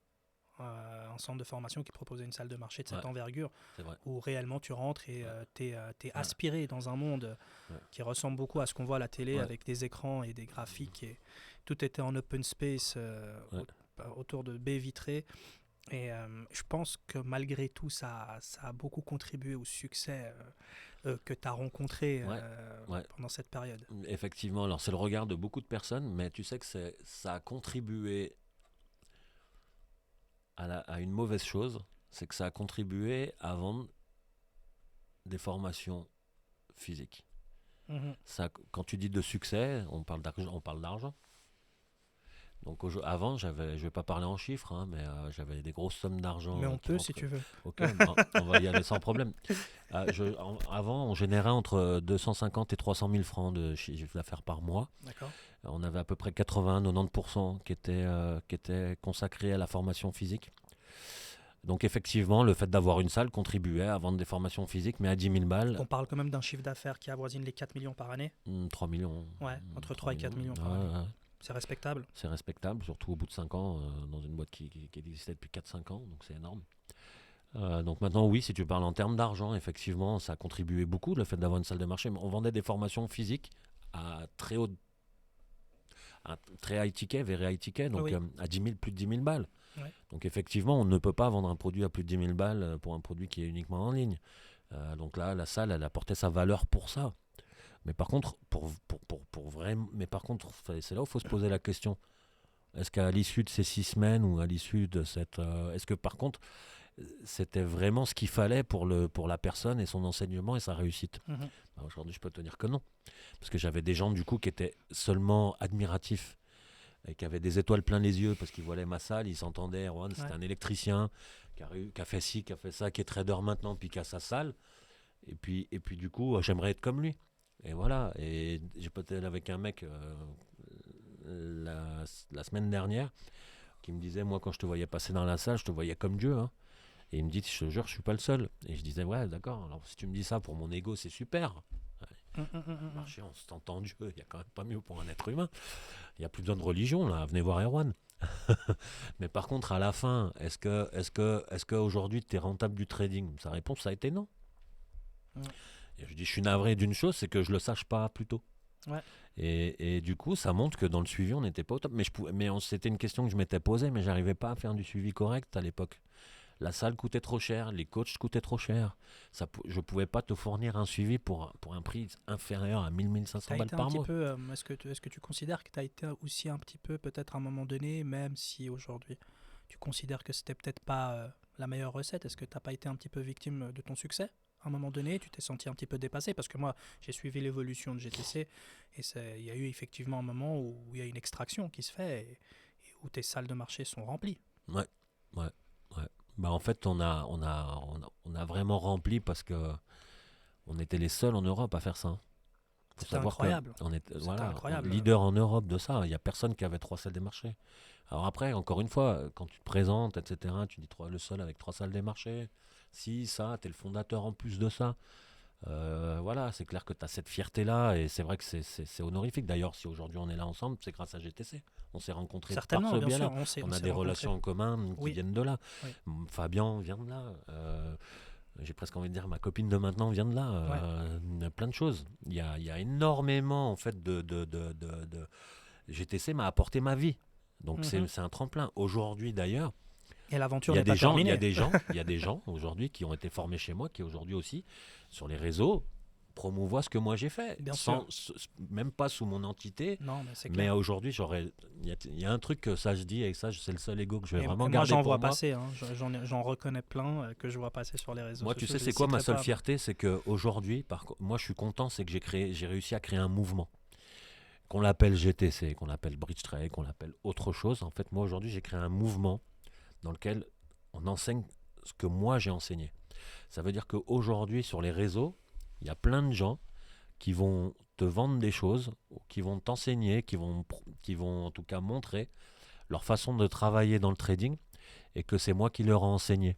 Un centre de formation qui proposait une salle de marché de cette Ouais. envergure C'est vrai. où réellement tu rentres et t'es Ouais. aspiré dans un monde Ouais. qui ressemble beaucoup à ce qu'on voit à la télé Ouais. avec des écrans et des graphiques et tout était en open space Ouais. autour de baies vitrées et je pense que malgré tout ça a beaucoup contribué au succès que tu as rencontré Ouais. Ouais. pendant cette période. Effectivement, alors c'est le regard de beaucoup de personnes, mais tu sais que ça a contribué à une mauvaise chose, c'est que ça a contribué à vendre des formations physiques. Mhm. Ça, quand tu dis de succès, on parle d'argent. Donc avant, je vais pas parler en chiffres, hein, mais j'avais des grosses sommes d'argent. Mais on qui peut si rentraient. tu veux. Ok, ben, on va y aller sans problème. Avant, on générait entre 250 et 300 000 francs de chiffre d'affaires par mois. D'accord. On avait à peu près 80-90% qui étaient consacrés à la formation physique. Donc effectivement, le fait d'avoir une salle contribuait à vendre des formations physiques, mais à 10 000 balles, On parle quand même d'un chiffre d'affaires qui avoisine les 4 millions par année. 3 millions. Ouais, entre 3 et 4 millions par Ouais, année. ouais. C'est respectable. C'est respectable, surtout au bout de 5 ans, dans une boîte qui existait depuis 4-5 ans, donc c'est énorme. Donc maintenant, oui, si tu parles en termes d'argent, effectivement, ça a contribué beaucoup, le fait d'avoir une salle de marché. Mais on vendait des formations physiques à très high ticket, very high ticket, donc Oui. à 10 000, plus de 10 000 balles. Ouais. Donc effectivement, on ne peut pas vendre un produit à plus de 10 000 balles pour un produit qui est uniquement en ligne. Donc là, la salle, elle apportait sa valeur pour ça. Mais par contre, c'est là où il faut se poser la question. Est-ce qu'à l'issue de ces 6 semaines ou à l'issue de cette... est-ce que par contre, c'était vraiment ce qu'il fallait pour la personne et son enseignement et sa réussite? Mhm. Aujourd'hui, je peux te dire que non. Parce que j'avais des gens, du coup, qui étaient seulement admiratifs et qui avaient des étoiles plein les yeux parce qu'ils voyaient ma salle, ils s'entendaient. Erwan, c'est Ouais. un électricien qui a fait ci, qui a fait ça, qui est trader maintenant, puis qui a sa salle. Et puis du coup, j'aimerais être comme lui. Et voilà. Et j'ai peut-être avec un mec la semaine dernière qui me disait, moi, quand je te voyais passer dans la salle, je te voyais comme Dieu. Hein. Et il me dit, je te jure, je suis pas le seul. Et je disais, ouais, d'accord. Alors si tu me dis ça pour mon ego, c'est super. Marché, on s'entend Dieu, il n'y a quand même pas mieux pour un être humain. Il n'y a plus besoin de religion, là. Venez voir Erwan. Mais par contre, à la fin, est-ce que aujourd'hui, tu es rentable du trading? Sa réponse, ça a été non. Et je dis, je suis navré d'une chose, c'est que je le sache pas plus tôt. Ouais. Et du coup, ça montre que dans le suivi, on n'était pas au top. C'était une question que je m'étais posée, mais j'arrivais pas à faire du suivi correct à l'époque. La salle coûtait trop cher, les coachs coûtaient trop cher. Je pouvais pas te fournir un suivi pour un prix inférieur à 1000-1500 T'as balles été un par petit mois. peu, est-ce que tu considères que tu as été aussi un petit peu, peut-être à un moment donné, même si aujourd'hui tu considères que c'était peut-être pas la meilleure recette, est-ce que t'as pas été un petit peu victime de ton succès? À un moment donné, tu t'es senti un petit peu dépassé? Parce que moi, j'ai suivi l'évolution de GTC et il y a eu effectivement un moment où il y a une extraction qui se fait et où tes salles de marché sont remplies. Ouais, ouais, ouais. Bah en fait, on a vraiment rempli parce que on était les seuls en Europe à faire ça, hein. Faut C'était savoir que incroyable. on est C'était incroyable. leader en Europe de ça. Il y a personne qui avait 3 salles des marchés. Alors après, encore une fois, quand tu te présentes, etc., tu dis le seul avec 3 salles des marchés. Si ça, t'es le fondateur en plus de ça. Voilà, c'est clair que tu as cette fierté-là et c'est vrai que c'est honorifique. D'ailleurs, si aujourd'hui on est là ensemble, c'est grâce à GTC. On s'est rencontrés par Certainement, ce bien sûr, biais-là. on On a s'est des rencontrés. relations en commun qui Oui, viennent de là. oui, Fabien vient de là. J'ai presque envie de dire ma copine de maintenant vient de là. ouais. Plein de choses. Il y a énormément en fait GTC m'a apporté ma vie. Donc Mhm. c'est un tremplin. Aujourd'hui d'ailleurs, Et il l'aventure y a n'est des pas gens, terminée. il y a des gens aujourd'hui qui ont été formés chez moi, qui aujourd'hui aussi, sur les réseaux, promouvoient ce que moi j'ai fait, Bien sûr. même pas sous mon entité, Non, mais c'est mais clair. aujourd'hui, il y a un truc que ça je dis, et ça, c'est le seul ego que je vais Et vraiment moi, garder j'en pour vois moi. passer, hein. J'en reconnais plein que je vois passer sur les réseaux Moi, tu sociaux. sais, Je les c'est quoi ma citerai seule pas, mais fierté, c'est que aujourd'hui, moi, je suis content, c'est que j'ai réussi à créer un mouvement, qu'on l'appelle GTC, qu'on l'appelle Bridge Trail, qu'on l'appelle autre chose. En fait, moi, aujourd'hui, j'ai créé un mouvement dans lequel on enseigne ce que moi j'ai enseigné. Ça veut dire qu'aujourd'hui, sur les réseaux, il y a plein de gens qui vont te vendre des choses, qui vont t'enseigner, qui vont en tout cas montrer leur façon de travailler dans le trading et que c'est moi qui leur ai enseigné.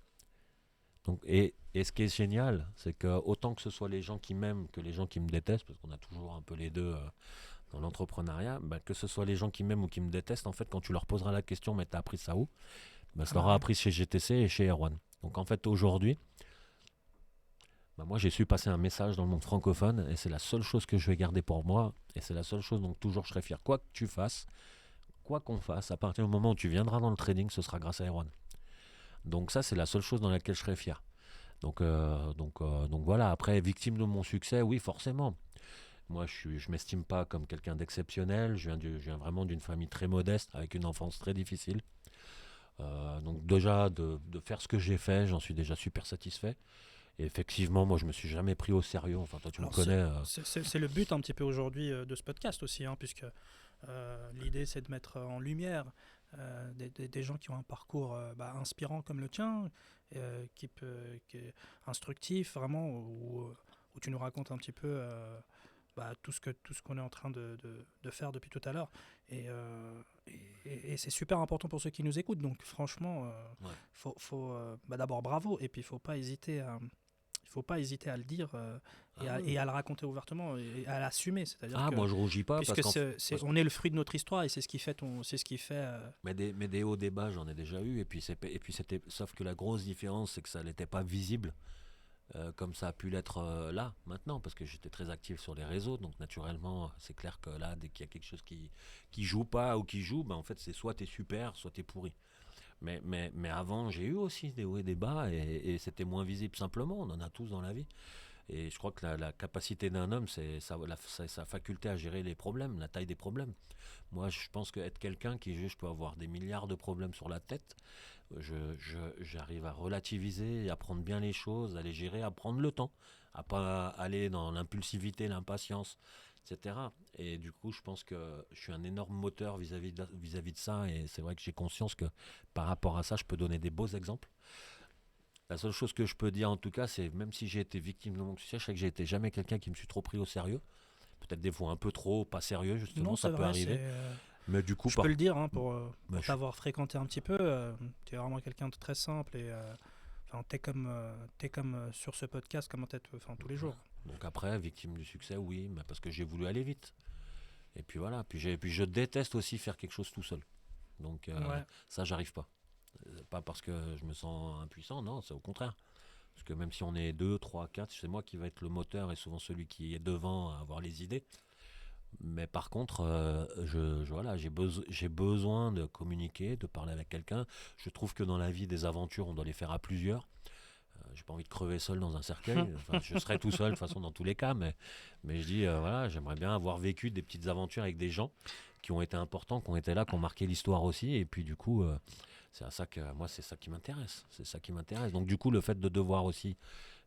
Donc, et ce qui est génial, c'est que autant que ce soit les gens qui m'aiment que les gens qui me détestent, parce qu'on a toujours un peu les deux dans l'entrepreneuriat, bah, que ce soit les gens qui m'aiment ou qui me détestent, en fait, quand tu leur poseras la question, mais t'as appris ça où, bah, ah ça bah leur a ouais. appris chez GTC et chez Erwan. Donc en fait, aujourd'hui, bah, moi, j'ai su passer un message dans le monde francophone et c'est la seule chose que je vais garder pour moi et c'est la seule chose dont toujours je serai fier. Quoi que tu fasses, quoi qu'on fasse, à partir du moment où tu viendras dans le trading, ce sera grâce à Erwan. Donc ça, c'est la seule chose dans laquelle je serai fier. Donc voilà, après, victime de mon succès, oui, forcément. Moi, je m'estime pas comme quelqu'un d'exceptionnel. Je viens vraiment d'une famille très modeste, avec une enfance très difficile. Donc déjà, de faire ce que j'ai fait, j'en suis déjà super satisfait. Et effectivement, moi, je me suis jamais pris au sérieux. Enfin, toi, tu me Alors, connais. c'est le but un petit peu aujourd'hui de ce podcast aussi, hein, puisque l'idée c'est de mettre en lumière des gens qui ont un parcours inspirant comme le tien, qui est instructif vraiment, où tu nous racontes un petit peu tout ce qu'on est en train de faire depuis tout à l'heure. Et c'est super important pour ceux qui nous écoutent. Donc franchement, Ouais. faut d'abord bravo, et puis il faut pas hésiter à le dire Ah, et ouais. à le raconter ouvertement et à l'assumer. C'est-à-dire Ah, que moi, je rougis pas parce puisque qu'en parce- on est le fruit de notre histoire et c'est ce qui fait c'est ce qui fait. mais des hauts débats, j'en ai déjà eu. Et puis c'était, sauf que la grosse différence, c'est que ça n'était pas visible comme ça a pu l'être là, maintenant, parce que j'étais très actif sur les réseaux. Donc naturellement, c'est clair que là, dès qu'il y a quelque chose qui joue pas ou qui joue, ben, en fait, c'est soit t'es super, soit t'es pourri. Mais avant, j'ai eu aussi des hauts et des bas et c'était moins visible simplement. On en a tous dans la vie. Et je crois que la capacité d'un homme, c'est sa faculté à gérer les problèmes, la taille des problèmes. Moi, je pense qu'être quelqu'un qui juge peut avoir des milliards de problèmes sur la tête. J'arrive à relativiser, à prendre bien les choses, à les gérer, à prendre le temps, à pas aller dans l'impulsivité, l'impatience, etc. Et du coup, je pense que je suis un énorme moteur vis-à-vis de ça. Et c'est vrai que j'ai conscience que par rapport à ça, je peux donner des beaux exemples. La seule chose que je peux dire en tout cas, c'est même si j'ai été victime de mon succès, je sais que j'ai été jamais quelqu'un qui me suis trop pris au sérieux. Peut-être des fois un peu trop, pas sérieux justement, Non, ça c'est peut vrai, arriver. Mais du coup, je peux le dire, hein, bah, pour t'avoir fréquenté un petit peu. Tu es vraiment quelqu'un de très simple et enfin, t'es comme sur ce podcast, comme t'es enfin, tous les voilà. jours. Donc après, victime du succès, oui, mais parce que j'ai voulu aller vite. Et puis voilà, puis je déteste aussi faire quelque chose tout seul. Donc Ouais. ça, j'arrive pas. Pas parce que je me sens impuissant, non, c'est au contraire. Parce que même si on est 2, 3, 4, c'est moi qui va être le moteur et souvent celui qui est devant à avoir les idées. Mais par contre, voilà, j'ai besoin de communiquer, de parler avec quelqu'un. Je trouve que dans la vie, des aventures, on doit les faire à plusieurs. J'ai pas envie de crever seul dans un cercueil. Enfin, je serai tout seul, de toute façon, dans tous les cas. Mais je dis, voilà, j'aimerais bien avoir vécu des petites aventures avec des gens qui ont été importants, qui ont été là, qui ont marqué l'histoire aussi. Et puis, du coup, c'est à ça que moi, c'est ça qui m'intéresse. C'est ça qui m'intéresse. Donc, du coup, le fait de devoir aussi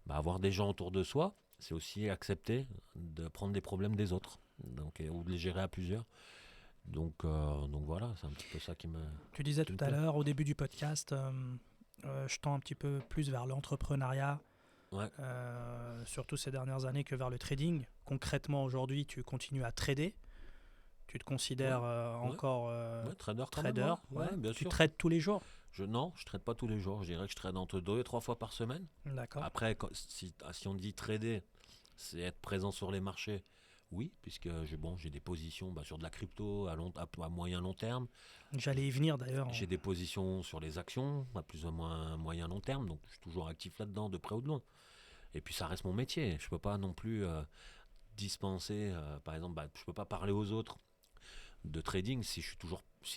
avoir des gens autour de soi, c'est aussi accepter de prendre des problèmes des autres. Donc, ou de les gérer à plusieurs. Donc voilà, c'est un petit peu ça Tu disais qui me tout à plaît. l'heure, au début du podcast, je tends un petit peu plus vers l'entrepreneuriat, Ouais, surtout ces dernières années, que vers le trading. Concrètement, aujourd'hui, tu continues à trader. Tu te ouais, considères ouais, encore ouais, trader quand même, trader. ouais, Ouais. ouais, bien Tu sûr. trades tous les jours. Non, je trade pas tous les jours. Je dirais que je trade entre 2 et 3 fois par semaine. D'accord. Après, si on dit trader, c'est être présent sur les marchés. Oui, puisque j'ai des positions sur de la crypto à moyen long terme. J'allais y venir d'ailleurs. J'ai des positions sur les actions à plus ou moins moyen long terme. Donc je suis toujours actif là-dedans, de près ou de loin. Et puis ça reste mon métier. Je peux pas non plus dispenser, par exemple, je peux pas parler aux autres de trading si je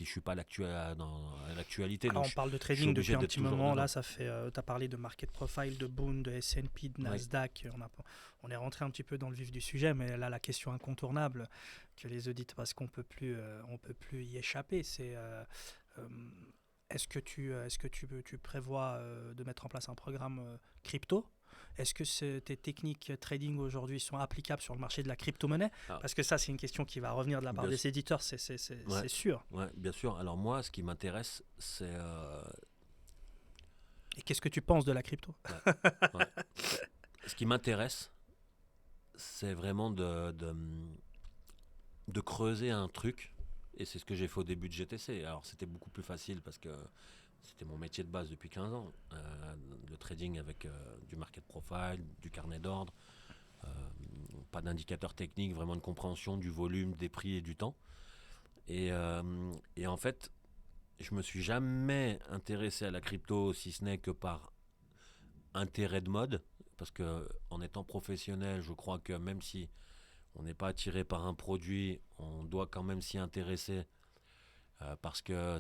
suis pas à l'actualité. Alors, Donc on parle de je suis trading depuis obligé un d'être petit toujours moment. Là, dedans. ça fait. Tu as parlé de market profile, de Bund, de S&P, de Oui. Nasdaq. On est rentré un petit peu dans le vif du sujet, mais là, la question incontournable que les auditeurs, parce qu'on on peut plus y échapper, c'est euh, est-ce que tu prévois de mettre en place un programme crypto? Est-ce que tes techniques trading aujourd'hui sont applicables sur le marché de la crypto-monnaie? Ah, Parce que ça, c'est une question qui va revenir de la part bien, des éditeurs, ouais, c'est sûr. ouais, bien sûr. Alors moi, ce qui m'intéresse, c'est Et qu'est-ce que tu penses de la crypto? ouais, ouais. Ce qui m'intéresse, c'est vraiment de creuser un truc. Et c'est ce que j'ai fait au début de GTC. Alors c'était beaucoup plus facile parce que c'était mon métier de base depuis 15 ans. Le trading avec du market profile, du carnet d'ordre, euh, pas d'indicateur technique, vraiment une compréhension du volume, des prix et du temps. Et en fait, je me suis jamais intéressé à la crypto si ce n'est que par intérêt de mode. Parce que en étant professionnel, je crois que même si on n'est pas attiré par un produit, on doit quand même s'y intéresser. Parce que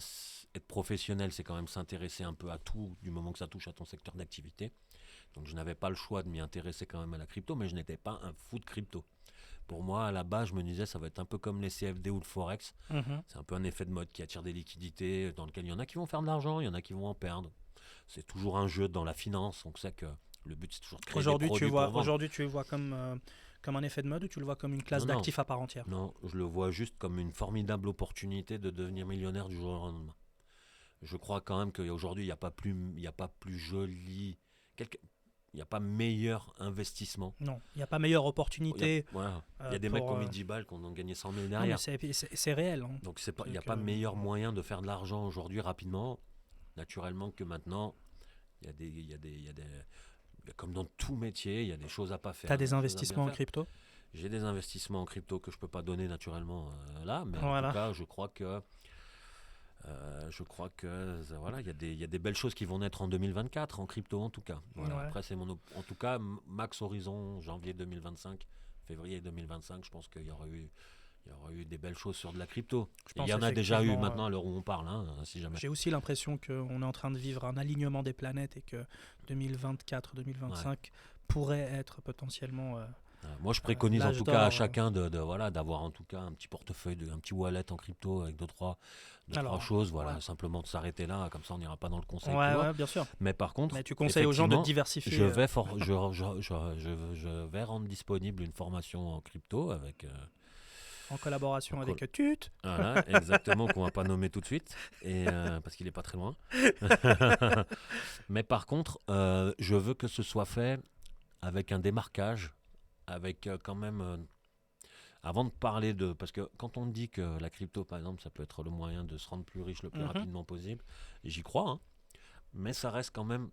être professionnel, c'est quand même s'intéresser un peu à tout du moment que ça touche à ton secteur d'activité. Donc je n'avais pas le choix de m'y intéresser quand même à la crypto, mais je n'étais pas un fou de crypto. Pour moi, à la base, je me disais, ça va être un peu comme les CFD ou le Forex. Mhm. C'est un peu un effet de mode qui attire des liquidités, dans lequel il y en a qui vont faire de l'argent, il y en a qui vont en perdre. C'est toujours un jeu dans la finance, on sait que le but c'est toujours de créer des produits pour vendre. Aujourd'hui, tu le vois comme un effet de mode ou tu le vois comme une classe Non, non, d'actifs à part entière? non, je le vois juste comme une formidable opportunité de devenir millionnaire du jour au lendemain. Je crois quand même qu'aujourd'hui, il y a pas plus joli, quelque- il n'y a pas meilleur investissement. Non, il n'y a pas meilleure opportunité Voilà, il y a des mecs qui pour. ont mis 10 balles qui ont gagné 100 000 Non, mais derrière. c'est réel, hein. Donc il n'y a Donc, pas meilleur moyen de faire de l'argent aujourd'hui rapidement, naturellement, que maintenant. Comme dans tout métier, il y a des choses à pas tu as faire, des des choses à bien investissements en faire. crypto? J'ai des investissements en crypto que je peux pas donner naturellement là, mais en tout Voilà. cas, voilà, il y a des belles choses qui vont naître en 2024 en crypto en tout cas. Voilà. Ouais. Après en tout cas max horizon janvier 2025, février 2025, je pense il y aura eu des belles choses sur de la crypto. Je Et il pense y en a déjà eu effectivement. maintenant à l'heure où on parle, hein, si jamais. J'ai aussi l'impression qu'on est en train de vivre un alignement des planètes et que Ouais. 2024-2025 pourrait être potentiellement Moi, je préconise en l'âge tout cas à d'or. chacun voilà, d'avoir en tout cas un petit portefeuille, un petit wallet en crypto avec deux, trois Alors, choses. ouais. Voilà, simplement de s'arrêter là, comme ça on n'ira pas dans le conseil plus Ouais, loin. ouais, bien sûr. Mais par contre, Mais tu conseilles aux gens de effectivement, diversifier je vais, je vais rendre disponible une formation en crypto avec. en collaboration En avec col- Tut. Voilà, exactement, qu'on va pas nommer tout de suite, parce qu'il est pas très loin. Mais par contre, je veux que ce soit fait avec un démarquage, avec quand même avant de parler de... Parce que quand on dit que la crypto, par exemple, ça peut être le moyen de se rendre plus riche le plus Mhm. rapidement possible, j'y crois, hein, mais ça reste quand même,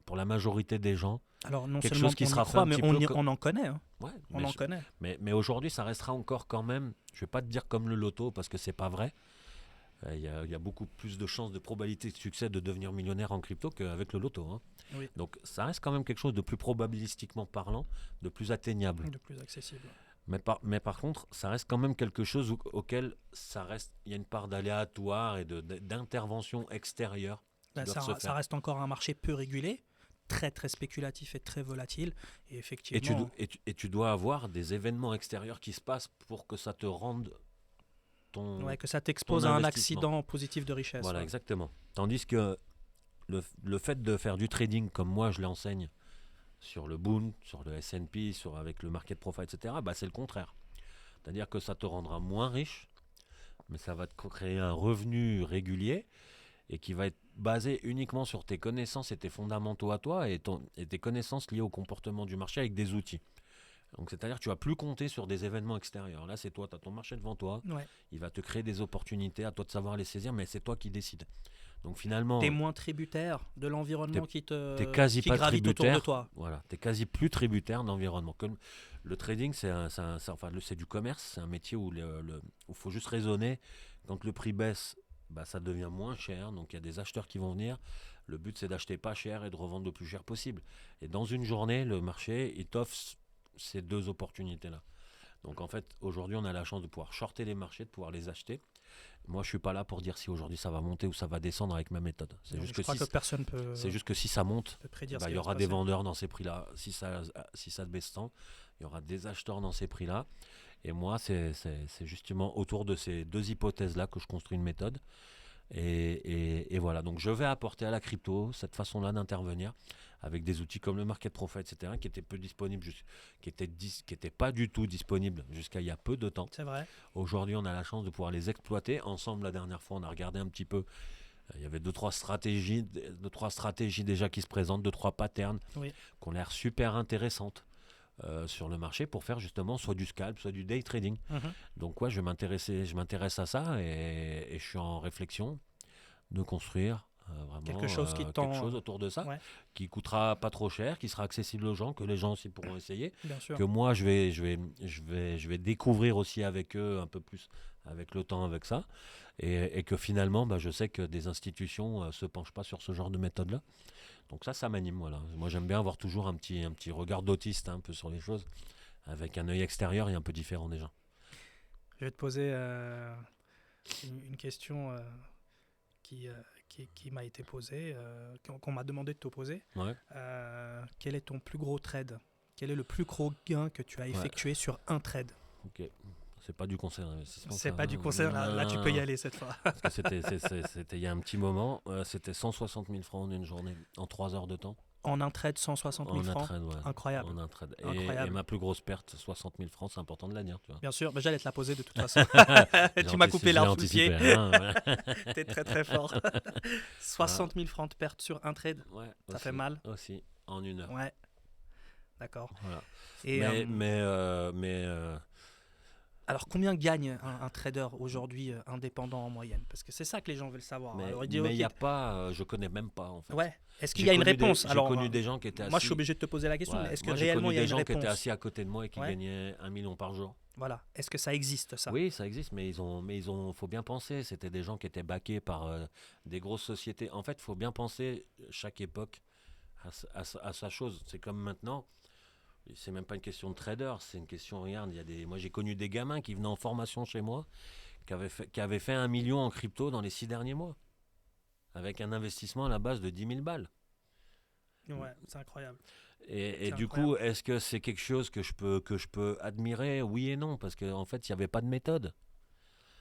pour la majorité des gens, Alors, non quelque seulement chose qui on y sera fait croit, un mais petit peu... on en connaît, hein. Ouais, On en connaît. mais aujourd'hui, ça restera encore quand même, je vais pas te dire comme le loto, parce que c'est pas vrai. Il y a beaucoup plus de chances de probabilité de succès de devenir millionnaire en crypto qu'avec le loto, hein. Oui, Donc ça reste quand même quelque chose de plus probabilistiquement parlant, de plus atteignable. de plus accessible. Mais par contre, ça reste quand même quelque chose auquel il y a une part d'aléatoire et d'intervention extérieure qui Ben, doivent se ça faire. reste encore un marché peu régulé, très très spéculatif et très volatile. Et effectivement, Et tu dois avoir des événements extérieurs qui se passent pour que ça te rende ton, ouais, que ça ton t'expose à un investissement. accident positif de richesse. Voilà, Ouais. exactement. Tandis que le fait de faire du trading comme moi je l'enseigne sur le Bund, sur le S&P, avec le market profile, etc., bah, c'est le contraire. C'est-à-dire que ça te rendra moins riche, mais ça va te créer un revenu régulier et qui va être basé uniquement sur tes connaissances et tes fondamentaux à toi et tes connaissances liées au comportement du marché avec des outils. Donc c'est-à-dire que tu vas plus compter sur des événements extérieurs. Là, c'est toi, tu as ton marché devant toi, Ouais. il va te créer des opportunités, à toi de savoir les saisir, mais c'est toi qui décides. Donc T'es finalement, moins tributaire de t'es l'environnement t'es quasi qui pas gravite autour de tributaire, toi. voilà, t'es quasi plus tributaire d'environnement. Comme le trading, c'est du commerce, c'est un métier où il faut juste raisonner. Quand le prix baisse, bah, ça devient moins cher, donc il y a des acheteurs qui vont venir. Le but, c'est d'acheter pas cher et de revendre le plus cher possible. Et dans une journée, le marché, il t'offre ces deux opportunités-là. Donc en fait, aujourd'hui, on a la chance de pouvoir shorter les marchés, de pouvoir les acheter. Moi, je suis pas là pour dire si aujourd'hui ça va monter ou ça va descendre avec ma méthode. Non, je crois que personne C'est juste que si ça monte, peut prédire ce bah, qui il y va se aura des passer. vendeurs dans ces prix-là. Si ça baisse tant, il y aura des acheteurs dans ces prix-là. Et moi, c'est justement autour de ces deux hypothèses-là que je construis une méthode. Et voilà, donc je vais apporter à la crypto cette façon-là d'intervenir avec des outils comme le Market Profile, etc., qui étaient peu disponibles, qui étaient pas du tout disponibles jusqu'à il y a peu de temps. C'est vrai. Aujourd'hui, on a la chance de pouvoir les exploiter. Ensemble, la dernière fois, on a regardé un petit peu. Il y avait deux, trois stratégies déjà qui se présentent, deux, trois patterns Oui. qui ont l'air super intéressantes sur le marché pour faire justement soit du scalp, soit du day trading. Mhm. Donc, ouais, je m'intéresse à ça et je suis en réflexion de construire Quelque vraiment chose qui quelque tend. chose autour de ça Ouais, qui coûtera pas trop cher, qui sera accessible aux gens, que les gens aussi pourront essayer, bien sûr. que moi je vais découvrir aussi avec eux un peu plus avec le temps avec ça et que finalement bah, je sais que des institutions se penchent pas sur ce genre de méthode là. Donc ça m'anime, voilà. Moi j'aime bien avoir toujours un petit regard d'autiste un peu sur les choses avec un œil extérieur et un peu différent des gens. Je vais te poser une question qui, qui m'a été posée, qu'on m'a demandé de te poser. Ouais. Quel est ton plus gros trade? Quel est le plus gros gain que tu as Ouais. effectué sur un trade? OK. C'est pas du conseil d'investissement. C'est Ça, pas du hein. conseil, là tu peux y aller cette fois. Parce que c'était il y a un petit moment. C'était 160 000 francs en une journée, en 3 heures de temps. En un trade, 160 000 En un francs. trade, ouais. Incroyable. En un trade. Et Incroyable. ma plus grosse perte, 60 000 francs, c'est important de la dire, tu vois. Bien sûr, mais j'allais te la poser de toute façon. Tu m'as coupé J'ai l'arbre sous le pied. anticipé. Hein, T'es très très fort. 60 000 francs de perte sur un trade, ouais, ça aussi, fait mal. aussi, en une heure. Ouais, d'accord. Voilà. Et alors, combien gagne un trader aujourd'hui indépendant en moyenne? Parce que c'est ça que les gens veulent savoir. Alors, ils disent, il ok, n'y a pas, je connais même pas en fait. ouais. Est-ce qu'il y a une réponse? J'ai Alors, connu des gens qui étaient assis. moi, je suis obligé de te poser la question, mais Ouais, est-ce que moi, j'ai réellement connu il y a des une gens qui étaient réponse? assis à côté de moi et qui Ouais. gagnaient 1 million par jour. Voilà. Est-ce que ça existe, ça? Oui, ça existe, mais faut bien penser. C'était des gens qui étaient backés par des grosses sociétés. En fait, il faut bien penser chaque époque à sa chose. C'est comme maintenant. C'est même pas une question de trader, c'est une question. Regarde, moi j'ai connu des gamins qui venaient en formation chez moi, qui avaient fait 1 million en crypto dans les 6 derniers mois, avec un investissement à la base de 10 000 balles. Ouais, c'est incroyable. Et C'est du incroyable. coup, est-ce que c'est quelque chose que je peux admirer? Oui et non, parce qu'en fait, il n'y avait pas de méthode.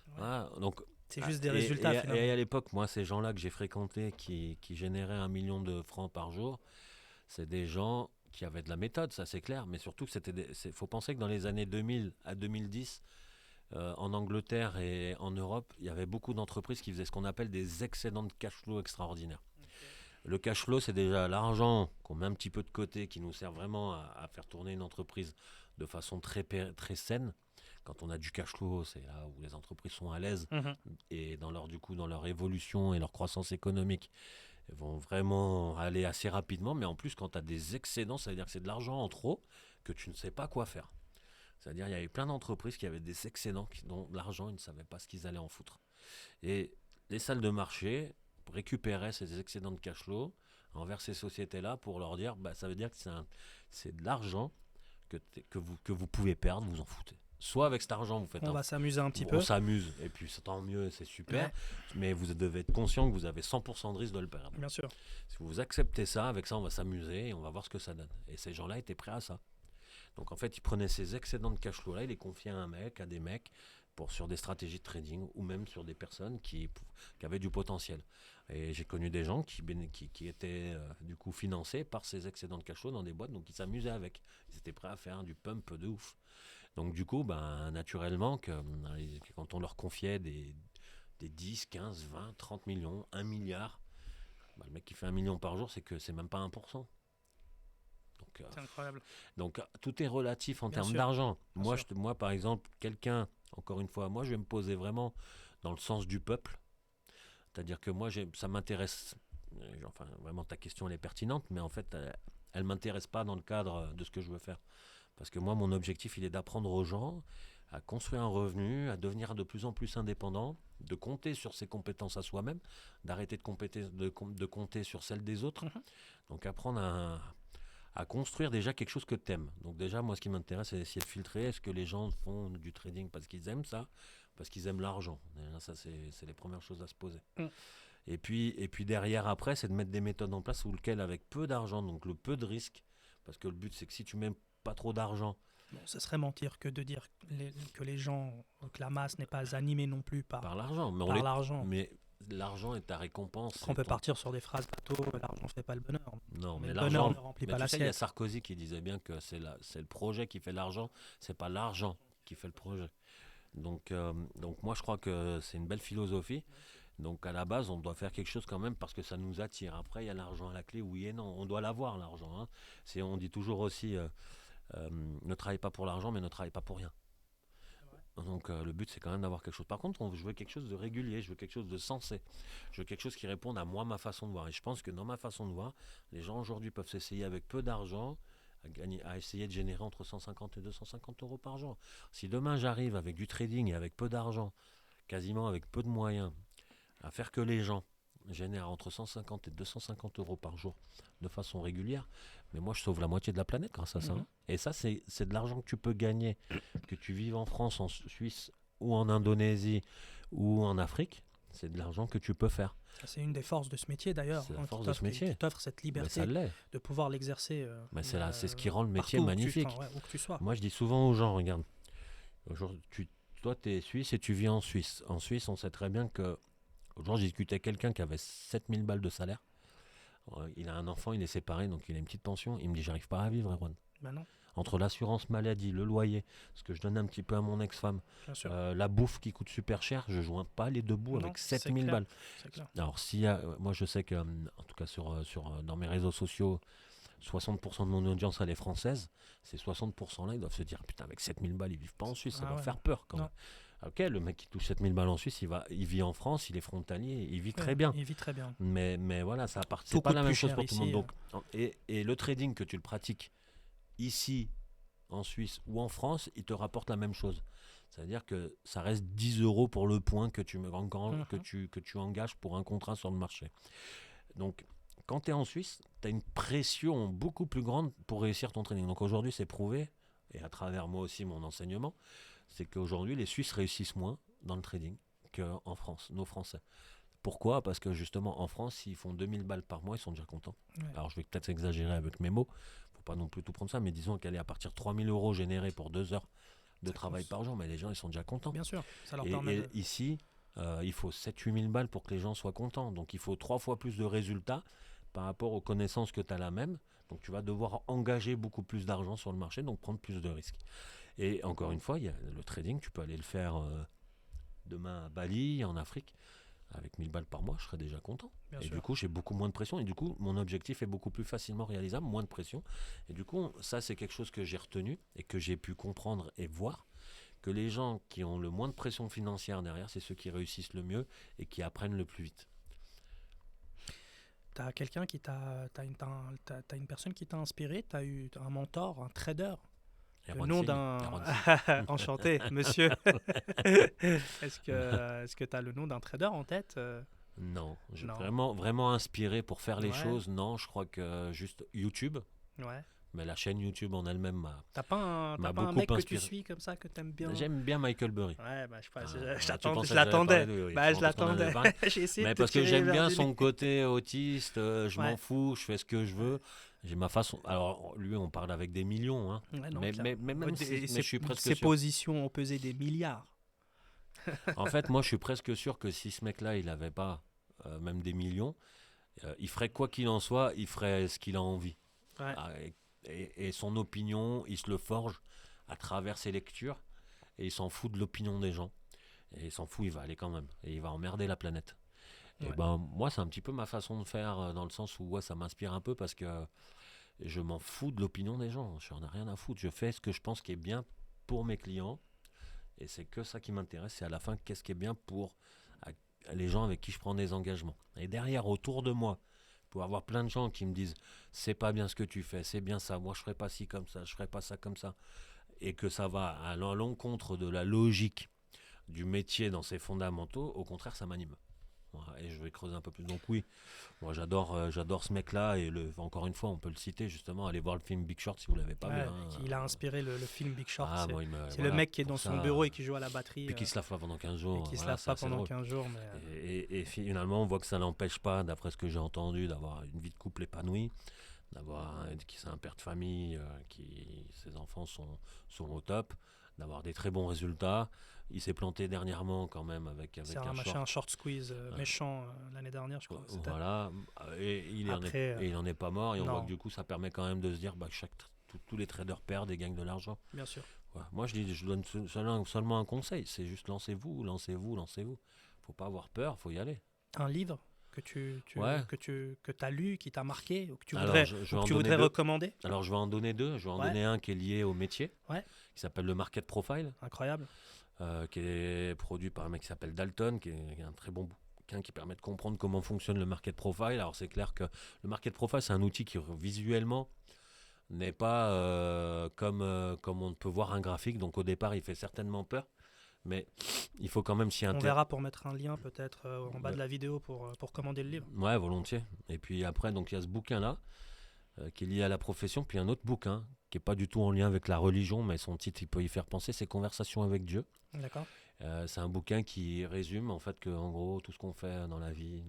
Ouais. Voilà, donc, C'est juste des résultats, finalement. et à l'époque, moi, ces gens-là que j'ai fréquentés qui généraient 1 million de francs par jour, c'est des gens qui avaient de la méthode, ça c'est clair, mais surtout il faut penser que dans les années 2000 à 2010, en Angleterre et en Europe, il y avait beaucoup d'entreprises qui faisaient ce qu'on appelle des excédents de cash flow extraordinaires. Le cash flow, c'est déjà l'argent qu'on met un petit peu de côté, qui nous sert vraiment à faire tourner une entreprise de façon très saine. Quand on a du cash flow, c'est là où les entreprises sont à l'aise Mhm. et dans leur évolution et leur croissance économique, elles vont vraiment aller assez rapidement. Mais en plus, quand tu as des excédents, ça veut dire que c'est de l'argent en trop que tu ne sais pas quoi faire. C'est-à-dire qu'il y avait plein d'entreprises qui avaient des excédents dont l'argent, ils ne savaient pas ce qu'ils allaient en foutre. Et les salles de marché récupéraient ces excédents de cash flow envers ces sociétés-là pour leur dire, bah, ça veut dire que c'est de l'argent que vous pouvez perdre, vous en foutez. Soit avec cet argent, vous faites On va s'amuser un petit on peu. s'amuse, et puis c'est tant mieux, c'est super, Ouais. mais vous devez être conscient que vous avez 100% de risque de le perdre. Bien sûr. Si vous acceptez ça, avec ça, on va s'amuser et on va voir ce que ça donne. Et ces gens-là étaient prêts à ça. Donc en fait, ils prenaient ces excédents de cash flow-là, ils les confiaient à des mecs, sur des stratégies de trading ou même sur des personnes qui avaient du potentiel. Et j'ai connu des gens qui étaient du coup financés par ces excédents de cash flow dans des boîtes, donc ils s'amusaient avec. Ils étaient prêts à faire du pump de ouf. Donc du coup, naturellement, quand on leur confiait des 10, 15, 20, 30 millions, 1 milliard, le mec qui fait 1 million par jour, c'est même pas 1%. C'est incroyable. Donc tout est relatif en Bien termes sûr. d'argent. Bien sûr. Moi, par exemple, encore une fois, moi je vais me poser vraiment dans le sens du peuple. C'est-à-dire que moi, ça m'intéresse. Enfin, vraiment, ta question elle est pertinente, mais en fait, elle m'intéresse pas dans le cadre de ce que je veux faire. Parce que moi, mon objectif, il est d'apprendre aux gens à construire un revenu, à devenir de plus en plus indépendant, de compter sur ses compétences à soi-même, d'arrêter de compter sur celles des autres. Mhm. Donc apprendre à construire déjà quelque chose que tu aimes. Donc déjà, moi, ce qui m'intéresse, c'est d'essayer de filtrer. Est-ce que les gens font du trading parce qu'ils aiment ça, parce qu'ils aiment l'argent? Déjà, ça, c'est les premières choses à se poser. Mm. Et puis derrière, après, c'est de mettre des méthodes en place sous lesquelles, avec peu d'argent, donc le peu de risque, parce que le but, c'est que si tu mets pas trop d'argent, Bon, ce serait mentir que de dire que les gens, que la masse n'est pas animée non plus par l'argent. par l'argent. Mais l'argent est ta récompense. Après, on peut partir sur des phrases bateau, l'argent ne fait pas le bonheur. Non, Mais mais le bonheur l'argent. ne remplit Mais pas tu sais, il y a l'assiette. Sarkozy qui disait bien que c'est le projet qui fait l'argent, c'est pas l'argent qui fait le projet. Donc moi, je crois que c'est une belle philosophie. Donc à la base, on doit faire quelque chose quand même parce que ça nous attire. Après, il y a l'argent à la clé, oui et non. On doit l'avoir, l'argent. Hein. On dit toujours aussi, ne travaille pas pour l'argent, mais ne travaille pas pour rien. Donc le but, c'est quand même d'avoir quelque chose. Par contre, je veux quelque chose de régulier, je veux quelque chose de sensé. Je veux quelque chose qui réponde à moi, ma façon de voir. Et je pense que dans ma façon de voir, les gens aujourd'hui peuvent s'essayer avec peu d'argent à essayer de générer entre 150 et 250 euros par jour. Si demain j'arrive avec du trading et avec peu d'argent, quasiment avec peu de moyens, à faire que les gens génèrent entre 150 et 250 euros par jour de façon régulière, mais moi je sauve la moitié de la planète grâce à ça. Mhm. Et ça, c'est de l'argent que tu peux gagner, que tu vives en France, en Suisse ou en Indonésie ou en Afrique. C'est de l'argent que tu peux faire. C'est une des forces de ce métier d'ailleurs, C'est la hein, force de ce métier. qui t'offre cette Mais liberté ça l'est. de pouvoir l'exercer Mais c'est ce qui rend le métier partout magnifique. où que tu sois. Moi, je dis souvent aux gens, regarde, aujourd'hui, toi, tu es suisse et tu vis en Suisse. En Suisse, on sait très bien que... Aujourd'hui, j'ai discuté avec quelqu'un qui avait 7000 balles de salaire. Il a un enfant, il est séparé, donc il a une petite pension. Il me dit, j'arrive pas à vivre, Erwan. Ben non, Entre l'assurance maladie, le loyer, ce que je donne un petit peu à mon ex-femme, bien sûr. la bouffe qui coûte super cher, je joins pas les deux bouts Non, avec c'est 7000 clair, balles. c'est clair. Alors, moi, je sais que, en tout cas, dans mes réseaux sociaux, 60% de mon audience, elle est française. Ces 60% là, ils doivent se dire, putain, avec 7000 balles, ils vivent pas en Suisse, ça Ah doit ouais, faire peur quand non. même. Ok, le mec qui touche 7000 balles en Suisse, il vit en France, il est frontalier, il vit Ouais, très bien. il vit très bien. Mais voilà, c'est Tout pas coûte la même plus chose cher pour tout le monde. ici, Donc, et le trading que tu le pratiques ici, en Suisse ou en France, il te rapporte la même chose. C'est-à-dire que ça reste 10 euros pour le point que tu engages pour un contrat sur le marché. Donc, quand tu es en Suisse, tu as une pression beaucoup plus grande pour réussir ton trading. Donc aujourd'hui, c'est prouvé, et à travers moi aussi mon enseignement, c'est qu'aujourd'hui, les Suisses réussissent moins dans le trading qu'en France, nos Français. Pourquoi? Parce que justement, en France, s'ils font 2000 balles par mois, ils sont déjà contents. Ouais. Alors, je vais peut-être exagérer avec mes mots, faut pas non plus tout prendre ça, mais disons qu'elle est à partir de 3000 euros générés pour 2 heures de Ça travail compte. par jour, mais les gens, ils sont déjà contents. Bien sûr, ça leur Et, permet et ici, il faut 7-8 000 balles pour que les gens soient contents. Donc, il faut 3 fois plus de résultats par rapport aux connaissances que tu as là même. Donc, tu vas devoir engager beaucoup plus d'argent sur le marché, donc prendre plus de risques. Et encore une fois, il y a le trading, tu peux aller le faire demain à Bali, en Afrique. Avec 1000 balles par mois, je serais déjà content. Bien Et sûr. du coup, j'ai beaucoup moins de pression. Et du coup, mon objectif est beaucoup plus facilement réalisable, moins de pression. Et du coup, ça, c'est quelque chose que j'ai retenu et que j'ai pu comprendre et voir. Que les gens qui ont le moins de pression financière derrière, c'est ceux qui réussissent le mieux et qui apprennent le plus vite. T'as quelqu'un qui t'as une personne qui t'a inspiré, t'as eu un mentor, un trader. Le Erwan nom Singh, d'un... Erwan Singh. Enchanté, monsieur. Est-ce que tu as le nom d'un trader en tête Non, Non. vraiment, vraiment inspiré pour faire les Ouais. choses. Non, je crois que juste YouTube, Ouais. Mais la chaîne YouTube en elle-même T'as m'a pas un beaucoup mec que tu inspiré. suis comme ça, que t'aimes bien? J'aime bien Michael Burry. Ouais, bah, je sais pas, Tu pensais je que j'allais parler l'attendais. de lui, oui, Bah, je sûrement parce qu'on en avait l'attendais. parlé. J'ai essayé Mais de te parce que tirer j'aime vers bien du son nez. côté autiste, je m'en Ouais, fous, je fais ce que je veux. J'ai ma façon. Alors, lui, on parle avec des millions, hein. ouais, non, Mais clairement. même si, mais je suis presque Ses sûr. positions ont pesé des milliards. En fait, moi, je suis presque sûr que si ce mec-là, il n'avait pas même des millions, il ferait quoi qu'il en soit, il ferait ce qu'il a envie. Ouais, Ah, et son opinion, il se le forge à travers ses lectures, et il s'en fout de l'opinion des gens. Et il s'en fout, il va aller quand même. Et il va emmerder la planète. Et ouais. ben, moi, c'est un petit peu ma façon de faire, dans le sens où ouais, ça m'inspire un peu parce que je m'en fous de l'opinion des gens. Je n'en ai rien à foutre. Je fais ce que je pense qui est bien pour mes clients. Et c'est que ça qui m'intéresse. C'est à la fin, qu'est-ce qui est bien pour les gens avec qui je prends des engagements. Et derrière, autour de moi, pour avoir plein de gens qui me disent c'est pas bien ce que tu fais, c'est bien ça, moi je ferais pas ci comme ça, je ferais pas ça comme ça, et que ça va à l'encontre de la logique du métier dans ses fondamentaux, au contraire, ça m'anime. Voilà, et je vais creuser un peu plus. Donc oui, moi j'adore ce mec-là et encore une fois, on peut le citer justement. Allez voir le film Big Short si vous l'avez pas vu. Ouais, Hein. il a inspiré le film Big Short. Ah, moi, C'est le voilà, mec qui est pour dans son ça. bureau et qui joue à la batterie. Puis qui se lave pas pendant 15 Et jours. qui se Voilà, lave c'est pas assez pendant drôle. 15 jours. Mais, Et finalement, on voit que ça l'empêche pas, d'après ce que j'ai entendu, d'avoir une vie de couple épanouie, qui c'est un père de famille, ses enfants sont au top, d'avoir des très bons résultats. Il s'est planté dernièrement quand même avec c'est un un short. short squeeze méchant l'année dernière, je crois. C'était. Voilà, et Après, il en est pas mort, et on voit que non, du coup ça permet quand même de se dire bah, que tous les traders perdent et gagnent de l'argent. bien sûr. Voilà. Moi je donne seulement un conseil, c'est juste lancez-vous. Faut pas avoir peur, faut y aller. Un livre Ouais. que t'as lu, qui t'a marqué, ou que tu Alors voudrais, je ou vais que en tu donner voudrais deux. recommander. Alors je vais en donner deux. Je vais en Ouais, donner un qui est lié au métier, ouais, qui s'appelle le Market Profile, incroyable. qui est produit par un mec qui s'appelle Dalton, qui est un très bon bouquin qui permet de comprendre comment fonctionne le Market Profile. Alors c'est clair que le Market Profile, c'est un outil qui visuellement n'est pas comme on peut voir un graphique. Donc au départ, il fait certainement peur, mais il faut quand même s'y On intéresser. verra pour mettre un lien peut-être en bas de la vidéo pour commander le livre. Ouais, volontiers. Et puis après, donc il y a ce bouquin-là qui est lié à la profession, puis un autre bouquin qui est pas du tout en lien avec la religion, mais son titre il peut y faire penser, c'est Conversation avec Dieu. D'accord. C'est un bouquin qui résume en fait que en gros tout ce qu'on fait dans la vie,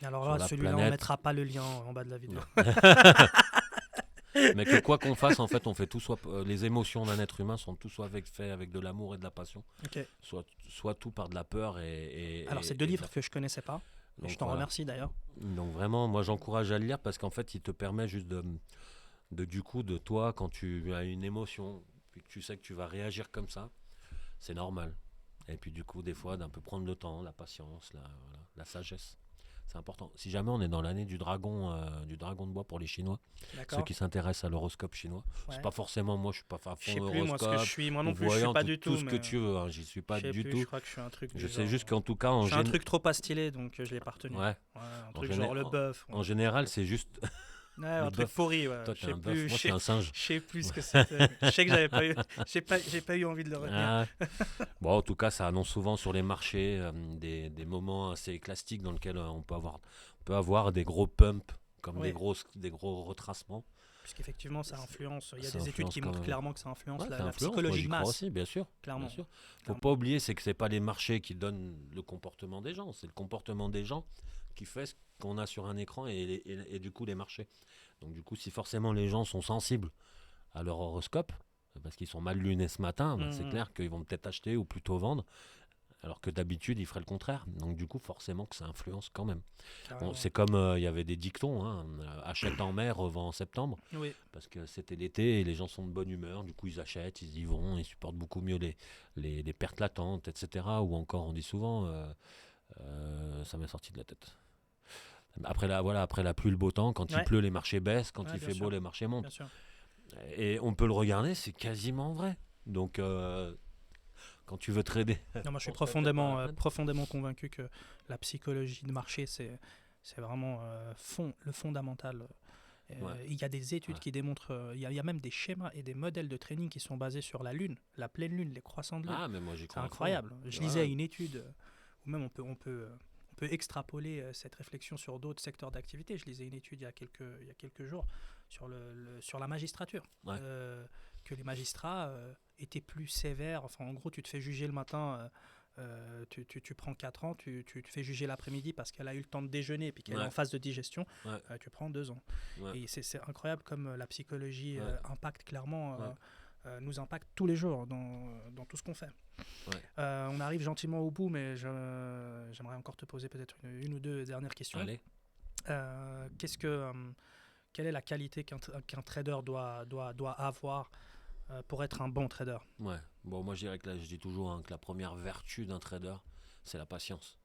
Alors sur là, la celui-là, on planète, mettra pas le lien en bas de la vidéo. mais que quoi qu'on fasse, en fait, on fait tout les émotions d'un être humain sont tout soit fait avec de l'amour et de la passion, Ok. soit tout par de la peur Alors, c'est deux et livres que je connaissais pas. Et donc je t'en voilà. remercie d'ailleurs. Donc vraiment, moi j'encourage à le lire parce qu'en fait, il te permet juste du coup, de toi, quand tu as une émotion, puis que tu sais que tu vas réagir comme ça, c'est normal. Et puis du coup, des fois, d'un peu prendre le temps, la patience, voilà, la sagesse. C'est important. Si jamais on est dans l'année du dragon de bois pour les Chinois, ceux D'accord. qui s'intéressent à l'horoscope chinois, Ouais. c'est pas forcément, moi je suis pas à Je fond sais plus moi ce que je horoscope, suis. Moi ou non plus, je suis voyant, pas du tout tout. ce que Mais tu veux, hein, j'y suis pas je sais du plus. tout. Je crois que je suis un truc. Je du sais genre, juste qu'en tout cas, je suis un truc trop pas stylé, donc je l'ai pas retenu. ouais, Ouais, un en, truc genre le bœuf. en général, c'est juste Ouais, le un truc bœuf. pourri. Ouais. Toi, Je t'es sais un bœuf, plus. moi je suis un singe. Je sais plus ce que c'était. Je sais que j'avais pas eu. J'ai pas eu envie de le retenir. Ah. Bon, en tout cas, ça annonce souvent sur les marchés des moments assez classiques dans lesquels on peut avoir des gros pumps, comme Oui. des gros retracements. Puisqu'effectivement, ça influence. Il y a Ça des études influence qui quand montrent même. clairement que ça influence Ouais, la ça influence. Moi, psychologie j'y de crois masse. aussi, bien sûr. Clairement. Bien sûr. Faut Clairement. pas oublier, c'est que c'est pas les marchés qui donnent le comportement des gens, c'est le comportement des gens qui fait ce qu'on a sur un écran et du coup les marchés. Donc du coup, si forcément les gens sont sensibles à leur horoscope, parce qu'ils sont mal lunés ce matin, bah, c'est clair qu'ils vont peut-être acheter ou plutôt vendre, alors que d'habitude ils feraient le contraire. Donc du coup, forcément que ça influence quand même. Carrément. Bon, c'est comme il y avait des dictons, hein, achète en mai, revend en septembre, Oui. parce que c'était l'été et les gens sont de bonne humeur, du coup ils achètent, ils y vont, ils supportent beaucoup mieux les pertes latentes, etc. Ou encore, on dit souvent, ça m'est sorti de la tête. Après la pluie, le beau temps, quand il Ouais. pleut, les marchés baissent, quand Ouais, il bien fait sûr. beau, les marchés montent. Bien sûr. Et on peut le regarder, c'est quasiment vrai. Donc, quand tu veux trader. Non, moi, je suis on se fait pas la peine. profondément convaincu que la psychologie de marché, c'est vraiment le fondamental. Ouais. Il y a des études Ouais. qui démontrent, il y a même des schémas et des modèles de trading qui sont basés sur la lune, la pleine lune, les croissants de lune. Ah, mais moi j'y C'est crois à fond. incroyable. Je Ouais. lisais une étude où même on peut peut extrapoler cette réflexion sur d'autres secteurs d'activité. Je lisais une étude il y a quelques jours sur la magistrature. Ouais. Que les magistrats étaient plus sévères. Enfin, en gros, tu te fais juger le matin, tu prends 4 ans, tu te fais juger l'après-midi parce qu'elle a eu le temps de déjeuner et qu'elle est en phase de digestion, tu prends 2 ans. Ouais. Et c'est incroyable comme la psychologie impacte clairement, nous impacte tous les jours dans tout ce qu'on fait. Ouais. On arrive gentiment au bout, mais j'aimerais encore te poser peut-être une ou deux dernières questions. Allez. Quelle est la qualité qu'un trader doit avoir pour être un bon trader? Ouais. Bon, moi je dirais que je dis toujours que la première vertu d'un trader, c'est la patience.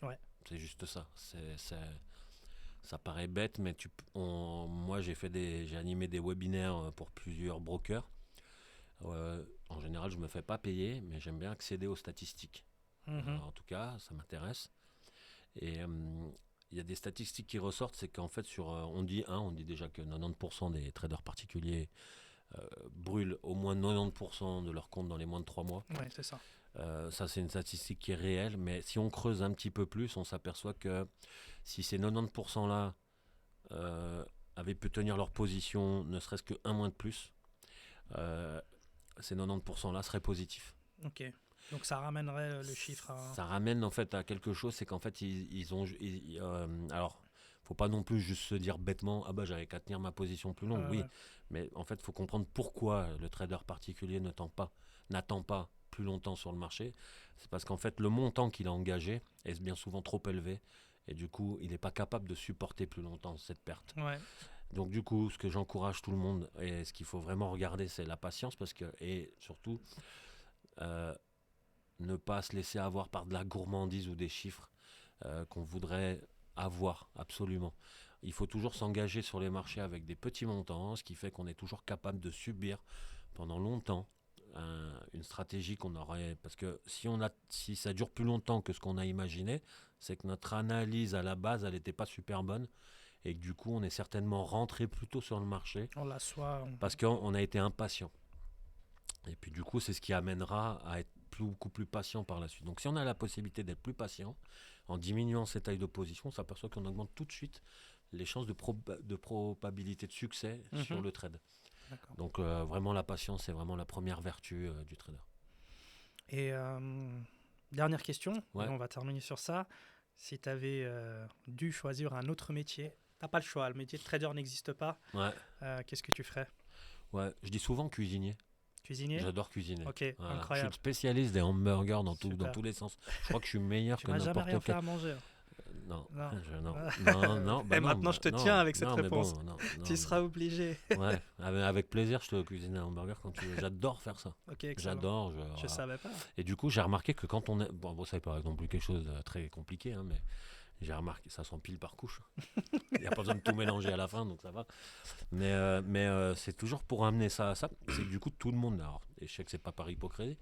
Ouais. C'est juste ça. Ça paraît bête, mais moi j'ai animé des webinaires pour plusieurs brokers. En général, je me fais pas payer, mais j'aime bien accéder aux statistiques. En tout cas, ça m'intéresse. Et il y a des statistiques qui ressortent, c'est qu'en fait, on dit déjà que 90% des traders particuliers brûlent au moins 90% de leur compte dans les moins de 3 mois. Oui, c'est ça. Ça, c'est une statistique qui est réelle, mais si on creuse un petit peu plus, on s'aperçoit que si ces 90%-là avaient pu tenir leur position, ne serait-ce qu'un mois de plus, ces 90%-là seraient positifs. Ok. Donc ça ramènerait le chiffre à... Ça ramène en fait à quelque chose, c'est qu'en fait, alors, faut pas non plus juste se dire bêtement, j'avais qu'à tenir ma position plus longue, oui. Mais en fait, il faut comprendre pourquoi le trader particulier n'attend pas plus longtemps sur le marché. C'est parce qu'en fait, le montant qu'il a engagé est bien souvent trop élevé. Et du coup, il n'est pas capable de supporter plus longtemps cette perte. Ouais. Donc du coup, ce que j'encourage tout le monde, et ce qu'il faut vraiment regarder, c'est la patience, et surtout, ne pas se laisser avoir par de la gourmandise ou des chiffres qu'on voudrait avoir absolument. Il faut toujours s'engager sur les marchés avec des petits montants, ce qui fait qu'on est toujours capable de subir pendant longtemps une stratégie qu'on aurait... Parce que si ça dure plus longtemps que ce qu'on a imaginé, c'est que notre analyse à la base, elle n'était pas super bonne. Et que du coup, on est certainement rentré plus tôt sur le marché. On l'assoit. Parce qu'on a été impatient. Et puis du coup, c'est ce qui amènera à être beaucoup plus patient par la suite. Donc si on a la possibilité d'être plus patient, en diminuant ses tailles d'opposition, on s'aperçoit qu'on augmente tout de suite les chances de probabilité de succès sur le trade. D'accord. Donc vraiment la patience, c'est vraiment la première vertu du trader. Et dernière question, et on va terminer sur ça. Si tu avais dû choisir un autre métier, tu n'as pas le choix, le métier de trader n'existe pas, qu'est-ce que tu ferais? Je dis souvent cuisinier. Cuisinier? J'adore cuisiner. Ok, incroyable. Je suis spécialiste des hamburgers dans tous les sens. Je crois que je suis meilleur que n'importe quel. Tu m'as jamais rien fait à manger. Non. Et maintenant, je te tiens avec cette réponse. Tu seras obligé. Avec plaisir, je te cuisine un hamburger quand tu veux. J'adore faire ça. Okay, j'adore. Je savais pas. Et du coup, j'ai remarqué que quand on est... Bon, ça n'est pas non plus quelque chose de très compliqué, mais j'ai remarqué ça s'empile par couche. Il n'y a pas besoin de tout mélanger à la fin, donc ça va. Mais c'est toujours pour amener ça à ça. C'est que du coup, tout le monde... Alors, et je sais que c'est pas par hypocrisie,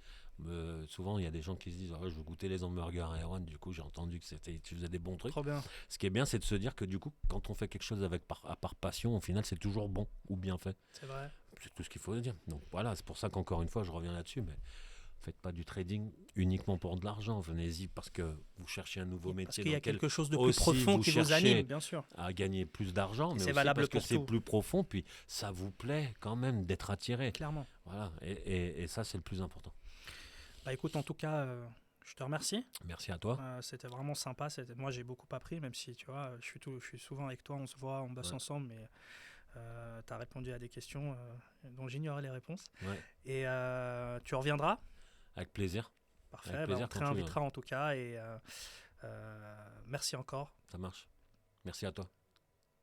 souvent il y a des gens qui se disent je veux goûter les hamburgers à Erwan. Du coup j'ai entendu que tu faisais des bons trucs. Trop bien. Ce qui est bien, c'est de se dire que du coup quand on fait quelque chose par passion, au final c'est toujours bon ou bien fait. C'est vrai. C'est tout ce qu'il faut dire. Donc voilà, c'est pour ça qu'encore une fois je reviens là-dessus, mais faites pas du trading uniquement pour de l'argent, venez-y parce que vous cherchez un nouveau métier. Parce qu'il y a quelque chose de plus profond qui vous anime, bien sûr. À gagner plus d'argent, mais c'est aussi valable parce que c'est plus profond, puis ça vous plaît quand même d'être attiré. Clairement. Voilà, et ça c'est le plus important. Bah écoute, en tout cas, je te remercie. Merci à toi. C'était vraiment sympa. Moi, j'ai beaucoup appris, même si, tu vois, je suis souvent avec toi, on se voit, on bosse ensemble, mais tu as répondu à des questions dont j'ignorais les réponses. Et tu reviendras? Avec plaisir. Parfait, avec plaisir, on te réinvitera en tout cas. Et merci encore. Ça marche. Merci à toi.